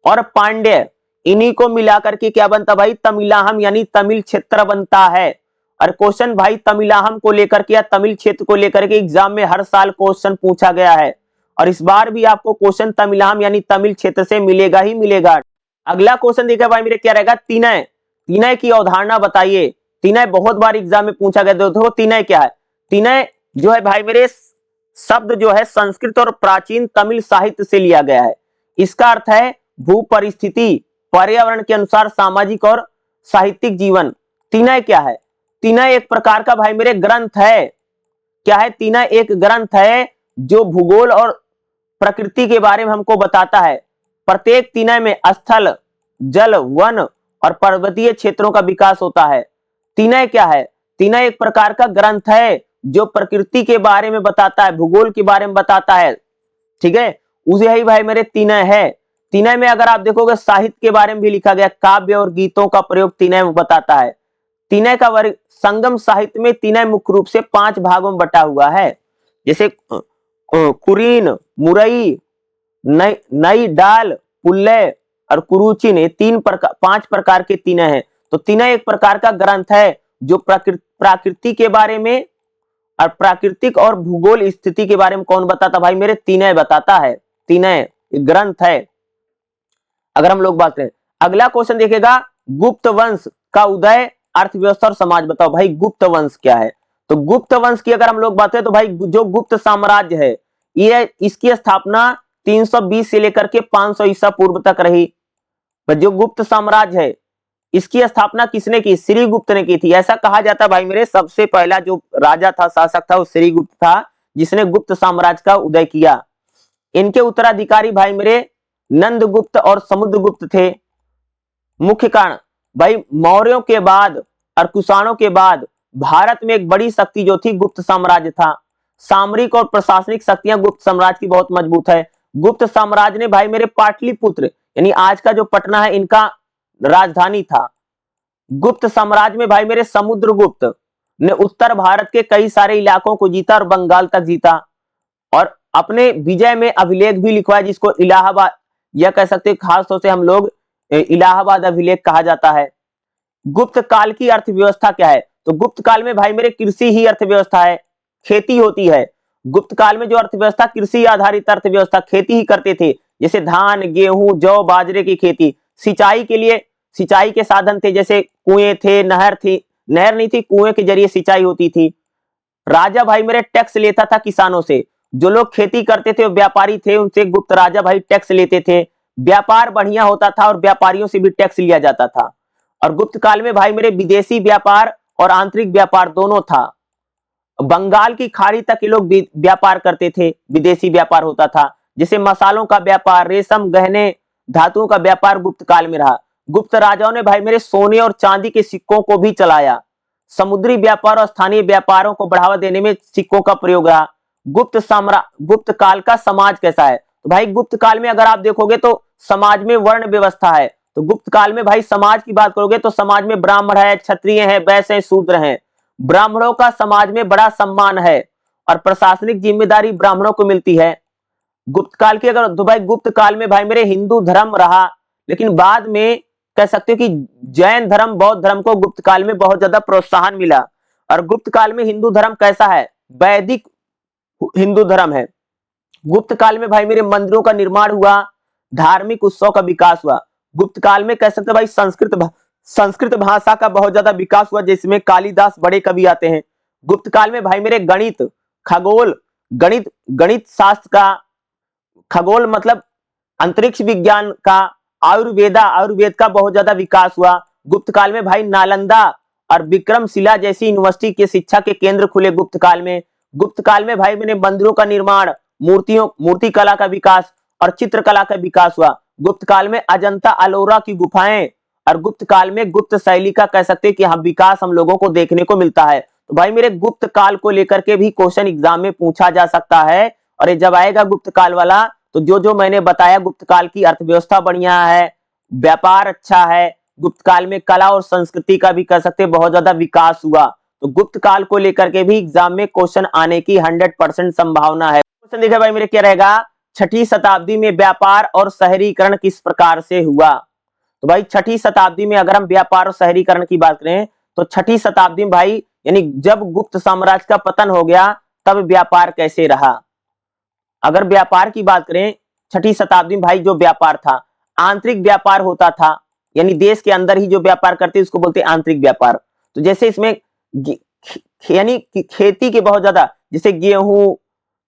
और पांड्य। इन्हीं को मिलाकर के क्या बनता भाई? तमिलनाडु यानी तमिल क्षेत्र बनता है। और क्वेश्चन भाई तमिलनाडु को लेकर के या तमिल क्षेत्र को लेकर के एग्जाम में हर साल क्वेश्चन पूछा गया है, और इस बार भी आपको क्वेश्चन तमिलनाडु यानी तमिल क्षेत्र से मिलेगा ही मिलेगा। अगला क्वेश्चन देखा भाई मेरे क्या रहेगा? तीनय। तीनय की अवधारणा बताइए। तीनय बहुत बार एग्जाम में पूछा गया। देखो तीनय क्या है? तीनय जो है भाई मेरे शब्द जो है संस्कृत और प्राचीन तमिल साहित्य से लिया गया है। इसका अर्थ है भू परिस्थिति, पर्यावरण के अनुसार सामाजिक और साहित्यिक जीवन। तीनय क्या है? तीनय एक प्रकार का भाई मेरे ग्रंथ है। क्या है? तीनय एक ग्रंथ है जो भूगोल और प्रकृति के बारे में हमको बताता है। प्रत्येक तीनय में स्थल, जल, वन और पर्वतीय क्षेत्रों का विकास होता है। तीनय क्या है? तीनय एक प्रकार का ग्रंथ है जो प्रकृति के बारे में बताता है, भूगोल के बारे में बताता है, ठीक है? उसे ही भाई मेरे तीनय है। तीनय में अगर आप देखोगे साहित्य के बारे में भी लिखा गया, काव्य और गीतों का प्रयोग तीनय में बताता है। तीनय का वर्ग संगम साहित्य में तीनय मुख्य रूप से 5 भागों में बटा हुआ है। जैसे कुरीन, मुरई, नई डाल, पुल्ले और कुरुचिन, ये 5 प्रकार के तीनय हैं। तो तीनय एक प्रकार का ग्रंथ है जो प्रकृति के बारे में और प्राकृतिक और भूगोल स्थिति के बारे में कौन बताता भाई मेरे? तीनय बताता है। तीनय ग्रंथ है। अगर हम लोग बात करें, अगला क्वेश्चन देखेगा गुप्त वंश का उदय, अर्थव्यवस्था और समाज बताओ। भाई गुप्त वंश क्या है? तो गुप्त वंश की अगर हम लोग बात करें तो भाई जो गुप्त साम्राज्य है, ये इसकी स्थापना 320 से लेकर के 500 ईसा पूर्व तक रही। जो गुप्त साम्राज्य है इसकी स्थापना किसने की? श्रीगुप्त ने की थी। ऐसा कहा जाता भाई मेरे सबसे पहला जो राजा था, शासक था, वो श्रीगुप्त था जिसने गुप्त साम्राज्य का उदय किया। इनके उत्तराधिकारी भाई मेरे नंदगुप्त और समुद्रगुप्त थे। मुख्य कारण भाई मौर्यों के बाद और कुषाणों के बाद भारत में एक बड़ी शक्ति जो थी गुप्त साम्राज्य था। सामरिक और प्रशासनिक शक्तियां गुप्त साम्राज्य की बहुत मजबूत है। गुप्त साम्राज्य ने भाई मेरे पाटलिपुत्र यानी आज का जो पटना है इनका राजधानी था। गुप्त साम्राज्य में भाई मेरे समुद्रगुप्त ने उत्तर भारत के कई सारे इलाकों को जीता और बंगाल तक जीता, और अपने विजय में अभिलेख भी लिखवाया जिसको इलाहाबाद यह कह सकते हैं खास तौर से हम लोग इलाहाबाद अभिलेख कहा जाता है। गुप्त काल की अर्थव्यवस्था क्या है? तो गुप्त काल में भाई मेरे कृषि ही अर्थव्यवस्था है, खेती होती है। गुप्त काल में जो अर्थव्यवस्था कृषि आधारित अर्थव्यवस्था, खेती ही करते थे, जैसे धान, गेहूं, जौ, बाजरे की खेती। सिंचाई के लिए सिंचाई के साधन थे, जैसे कुएं थे, नहर थी, नहर नहीं थी, कुएं के जरिए सिंचाई होती थी। राजा भाई मेरे टैक्स लेता था किसानों से, जो लोग खेती करते थे वो व्यापारी थे, उनसे गुप्त राजा भाई टैक्स लेते थे। व्यापार बढ़िया होता था और व्यापारियों से भी टैक्स लिया जाता था। और गुप्त काल में भाई मेरे विदेशी व्यापार और आंतरिक व्यापार दोनों था। बंगाल की खाड़ी तक ये लोग व्यापार करते थे, विदेशी व्यापार होता था, जैसे मसालों का व्यापार, रेशम, गहने, धातुओं का व्यापार गुप्त काल में रहा। गुप्त राजाओं ने भाई मेरे सोने और चांदी के सिक्कों को भी चलाया। समुद्री व्यापार और स्थानीय व्यापारों को बढ़ावा देने में सिक्कों का प्रयोग रहा। गुप्त काल का समाज कैसा है? तो भाई गुप्त काल में अगर आप देखोगे तो समाज में वर्ण व्यवस्था है। तो गुप्त काल में भाई समाज की बात करोगे तो समाज में ब्राह्मण है, क्षत्रिय है, वैश्य है, शूद्र है। ब्राह्मणों का समाज में बड़ा सम्मान है और प्रशासनिक जिम्मेदारी ब्राह्मणों को मिलती है। गुप्त काल की अगर तो भाई गुप्त काल में भाई मेरे हिंदू धर्म रहा, लेकिन बाद में कह सकते हो कि जैन धर्म, बौद्ध धर्म को गुप्त काल में बहुत ज्यादा प्रोत्साहन मिला। और गुप्त काल में हिंदू धर्म कैसा है? वैदिक हिंदू धर्म है। गुप्त काल में भाई मेरे मंदिरों का निर्माण हुआ, धार्मिक उत्सव का विकास हुआ। गुप्त काल में कह सकते भाई संस्कृत भाषा का बहुत ज्यादा विकास हुआ, जिसमें कालिदास बड़े कवि आते हैं। गुप्त काल में भाई मेरे गणित, खगोल, गणित शास्त्र का, खगोल मतलब अंतरिक्ष विज्ञान का, आयुर्वेद का बहुत ज्यादा विकास हुआ। गुप्त काल में भाई नालंदा और विक्रमशिला जैसी यूनिवर्सिटी के शिक्षा के केंद्र खुले गुप्त काल में। गुप्त काल में भाई मैंने मंदिरों का निर्माण, मूर्ति कला का विकास और चित्रकला का विकास हुआ। गुप्त काल में अजंता अलोरा की गुफाएं और गुप्त काल में गुप्त शैली का कह सकते हैं कि हम विकास हम लोगों को देखने को मिलता है। तो भाई मेरे गुप्त काल को लेकर के भी क्वेश्चन एग्जाम में पूछा जा सकता है। और ये जब आएगा गुप्त काल वाला तो जो जो मैंने बताया, गुप्त काल की अर्थव्यवस्था बढ़िया है, व्यापार अच्छा है, गुप्त काल में कला और संस्कृति का भी कह सकते बहुत ज्यादा विकास हुआ। तो गुप्त काल को लेकर के भी एग्जाम में क्वेश्चन आने की 100% संभावना है। क्वेश्चन देखिए भाई मेरे क्या रहेगा, छठी शताब्दी में व्यापार और शहरीकरण किस प्रकार से हुआ? तो भाई छठी शताब्दी में अगर हम व्यापार और शहरीकरण की बात करें तो छठी शताब्दी में भाई यानी जब गुप्त साम्राज्य का पतन हो गया तब व्यापार कैसे रहा? अगर व्यापार की बात करें छठी शताब्दी में भाई जो व्यापार था, आंतरिक व्यापार होता था, यानी देश के अंदर ही जो व्यापार करते उसको बोलते हैं आंतरिक व्यापार। तो जैसे इसमें यानी खेती के बहुत ज्यादा, जैसे गेहूं,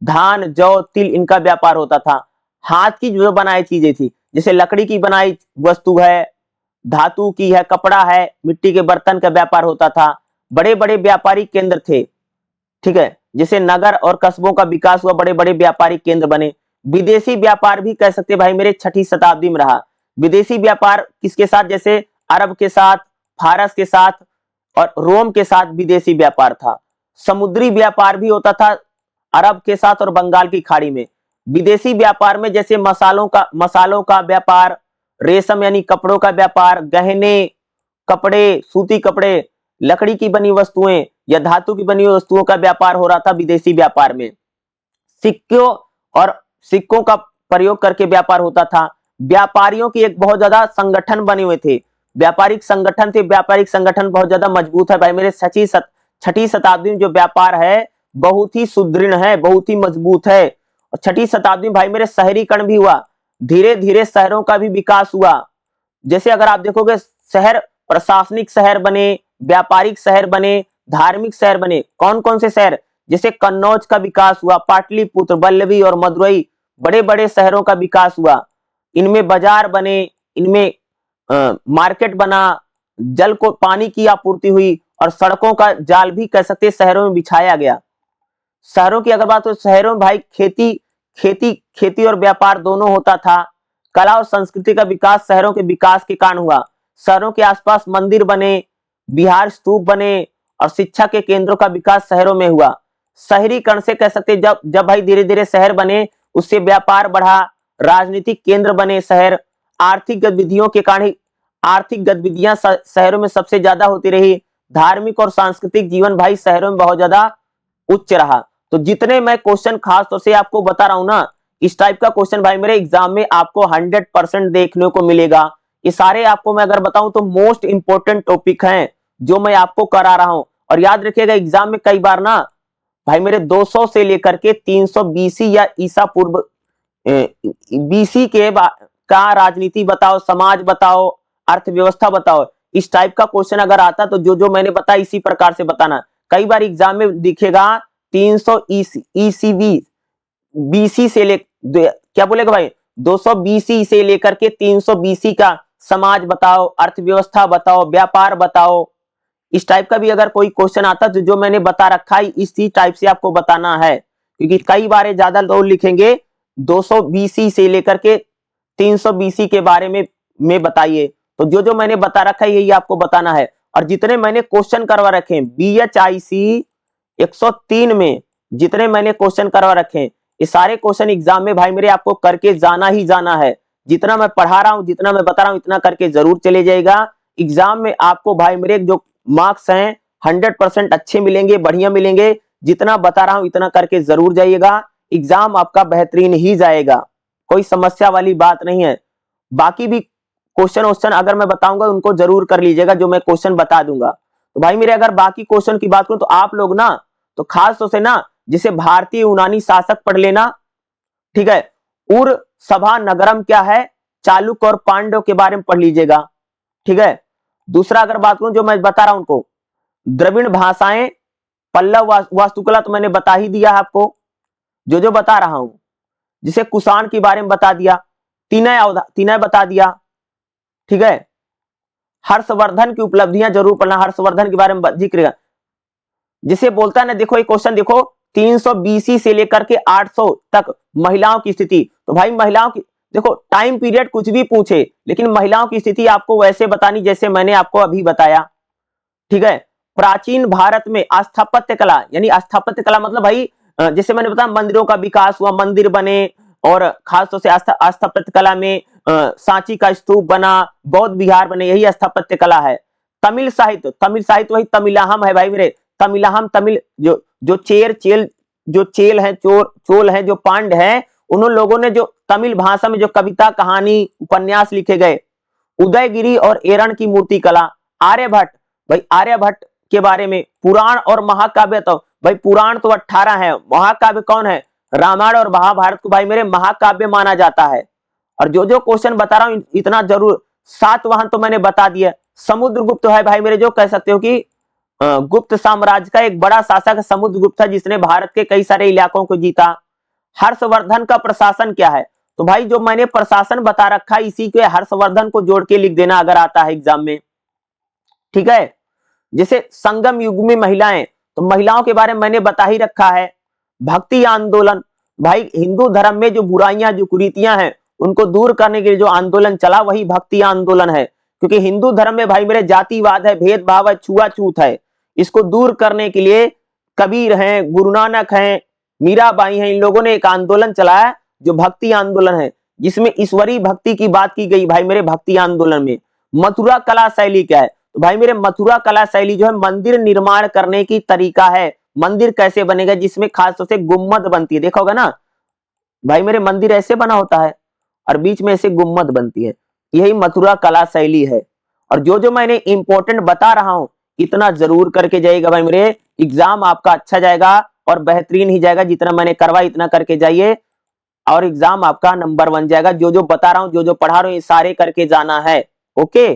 धान, जौ, तिल, इनका व्यापार होता था। हाथ की जो बनाई चीजें थी, जैसे लकड़ी की बनाई वस्तु है, धातु की है, कपड़ा है, मिट्टी के बर्तन का व्यापार होता था। बड़े बड़े व्यापारिक केंद्र थे, ठीक है, जैसे नगर और कस्बों का विकास हुआ, बड़े बड़े व्यापारिक केंद्र बने। विदेशी व्यापार भी कह सकते भाई मेरे छठी शताब्दी में रहा। विदेशी व्यापार किसके साथ? जैसे अरब के साथ, फारस के साथ और रोम के साथ विदेशी व्यापार था। समुद्री व्यापार भी होता था अरब के साथ और बंगाल की खाड़ी में। विदेशी व्यापार में जैसे मसालों का व्यापार, रेशम यानी कपड़ों का व्यापार, गहने, कपड़े, सूती कपड़े, लकड़ी की बनी वस्तुएं या धातु की बनी वस्तुओं का व्यापार हो रहा था विदेशी व्यापार में। सिक्कों का प्रयोग करके व्यापार होता था। व्यापारियों की एक बहुत ज्यादा संगठन बने हुए थे, व्यापारिक संगठन थे। व्यापारिक संगठन बहुत ज्यादा मजबूत है भाई मेरे। छठी शताब्दी में जो व्यापार है बहुत ही सुदृढ़ है, बहुत ही मजबूत है। और छठी शताब्दी में भाई मेरे शहरीकरण भी हुआ, धीरे धीरे शहरों का भी विकास हुआ। जैसे अगर आप देखोगे शहर प्रशासनिक शहर बने, व्यापारिक शहर बने, धार्मिक शहर बने। कौन कौन से शहर? जैसे कन्नौज का विकास हुआ, पाटलिपुत्र, वल्लभी और मदुरई, बड़े बड़े शहरों का विकास हुआ। इनमें बाजार बने, इनमें मार्केट बना, जल को पानी की आपूर्ति हुई और सड़कों का जाल भी कह सकते शहरों में बिछाया गया। शहरों की अगर बात हो, शहरों में भाई खेती और व्यापार दोनों होता था। कला और संस्कृति का विकास शहरों के विकास के कारण हुआ। शहरों के आसपास मंदिर बने, विहार स्तूप बने और शिक्षा के केंद्रों का विकास शहरों में हुआ। शहरीकरण से कह सकते जब भाई धीरे धीरे शहर बने, उससे व्यापार बढ़ा, राजनीतिक केंद्र बने शहर, आर्थिक गतिविधियों के कारण आर्थिक गतिविधियां शहरों में सबसे ज्यादा होती रही। धार्मिक और सांस्कृतिक जीवन भाई शहरों में बहुत ज्यादा उच्च रहा। तो जितने मैं क्वेश्चन खास तौर से आपको बता रहा हूं ना, इस टाइप का क्वेश्चन भाई मेरे एग्जाम में आपको 100% देखने को मिलेगा। ये सारे आपको मैं अगर बताऊं तो मोस्ट इंपोर्टेंट टॉपिक हैं जो मैं आपको करा रहा हूं। और याद रखिएगा एग्जाम में कई बार ना भाई मेरे 200 से लेकर के 300 बीसी या ईसा पूर्व बीसी के का राजनीति बताओ, समाज बताओ, अर्थव्यवस्था बताओ, इस टाइप का क्वेश्चन अगर आता तो जो जो मैंने बताया इसी प्रकार से बताना। कई बार एग्जाम में दिखेगा 300 ईसीबी बीसी से ले क्या बोलेगा भाई 200 बीसी से लेकर के 300 बीसी का समाज बताओ, अर्थव्यवस्था बताओ, व्यापार बताओ। इस टाइप का भी अगर कोई क्वेश्चन आता तो जो मैंने बता रखा है इसी टाइप से आपको बताना है, क्योंकि कई बार ज्यादा लोग लिखेंगे 200 बीसी से लेकर के 300 बीसी के बारे में बताइए। तो जो जो मैंने बता रखा है यही आपको बताना है। और जितने मैंने क्वेश्चन करवा रखे हैं BHIC 103 में जितने मैंने क्वेश्चन करवा रखे हैं ये सारे क्वेश्चन एग्जाम में भाई मेरे आपको करके जाना ही जाना है। जितना मैं पढ़ा रहा हूं, जितना मैं बता रहा हूं, इतना करके जरूर चले जाएगा। एग्जाम में आपको भाई मेरे जो मार्क्स हैं 100% अच्छे मिलेंगे, बढ़िया मिलेंगे। जितना बता रहा हूं इतना करके जरूर जाइएगा, एग्जाम आपका बेहतरीन ही जाएगा, कोई समस्या वाली बात नहीं है। बाकी भी क्वेश्चन अगर मैं बताऊंगा उनको जरूर कर लीजिएगा जो मैं क्वेश्चन बता दूंगा। तो भाई मेरे अगर बाकी क्वेश्चन की बात करूं तो आप लोग ना तो खास तौर से ना जैसे भारतीय यूनानी शासक पढ़ लेना, ठीक है। उर सभा नगरम क्या है, चालुक्य और पांड्यों के बारे में पढ़ लीजिएगा, ठीक है। दूसरा अगर बात करूं जो मैं बता रहा हूं उनको द्रविड़ भाषाएं, पल्लव वास्तुकला तो मैंने बता ही दिया है आपको जो जो बता रहा हूं। जिसे कुषाण के बारे में बता दिया, तीनय बता दिया, ठीक है। हर्षवर्धन की उपलब्धियां जरूर पढ़ना, हर्षवर्धन के बारे में जिक्र जिसे बोलता है ना। देखो ये क्वेश्चन देखो 300 बीसी से लेकर के 800 तक महिलाओं की स्थिति। तो भाई महिलाओं की देखो टाइम पीरियड कुछ भी पूछे लेकिन महिलाओं की स्थिति आपको वैसे बतानी जैसे मैंने आपको अभी बताया, ठीक है। प्राचीन भारत में स्थापत्य कला, यानी स्थापत्य कला मतलब भाई जैसे मैंने बताया मंदिरों का विकास हुआ, मंदिर बने, और खासतौर से स्थापत्य कला में सांची का स्तूप बना, बौद्ध विहार बने, यही स्थापत्य कला है। तमिल साहित्य वही तमिलाहम है भाई मेरे। तमिलाहम तमिल जो चेल है, चोल है, जो पांड है, उन लोगों ने जो तमिल भाषा में जो कविता, कहानी, उपन्यास लिखे गए। उदयगिरी और एरण की मूर्ति कला। आर्यभट्ट, भाई आर्यभट्ट के बारे में। पुराण और महाकाव्य, तो भाई पुराण तो 18 है, महाकाव्य कौन है, रामायण और महाभारत को भाई मेरे महाकाव्य माना जाता है। और जो जो क्वेश्चन बता रहा हूं इतना जरूर। सातवाहन तो मैंने बता दिया। समुद्रगुप्त है भाई मेरे, जो कह सकते हो कि गुप्त साम्राज्य का एक बड़ा शासक समुद्रगुप्त था जिसने भारत के कई सारे इलाकों को जीता। हर्षवर्धन का प्रशासन क्या है, तो भाई जो मैंने प्रशासन बता रखा है इसी के हर्षवर्धन को जोड़ के लिख देना अगर आता है एग्जाम में, ठीक है। जैसे संगम युग में महिलाएं, तो महिलाओं के बारे में मैंने बता ही रखा है। भक्ति आंदोलन, भाई हिंदू धर्म में जो बुराइयां, जो कुरीतियां हैं उनको दूर करने के लिए जो आंदोलन चला वही भक्ति आंदोलन है। क्योंकि हिंदू धर्म में भाई मेरे जातिवाद है, भेदभाव है, छुआछूत है। इसको दूर करने के लिए कबीर हैं, गुरु नानक हैं, मीराबाई हैं, इन लोगों ने एक आंदोलन चलाया जो भक्ति आंदोलन है, जिसमें ईश्वरीय भक्ति की बात की गई भाई मेरे भक्ति आंदोलन में। मथुरा कला शैली क्या है, तो भाई मेरे मथुरा कला शैली जो है मंदिर निर्माण करने की तरीका है। मंदिर कैसे बनेगा जिसमें खासतौर से गुम्मद बनती है, देखा होगा ना भाई मेरे मंदिर ऐसे बना होता है और बीच में ऐसे गुम्मद बनती है, यही मथुरा कला शैली है। और जो जो मैंने इंपॉर्टेंट बता रहा हूं इतना जरूर करके जाइएगा भाई मेरे, एग्जाम आपका अच्छा जाएगा और बेहतरीन ही जाएगा। जितना मैंने करवाया इतना करके जाइए और एग्जाम आपका नंबर 1 जाएगा। जो जो बता रहा हूं, जो जो पढ़ा रहा हूं ये सारे करके जाना है, ओके।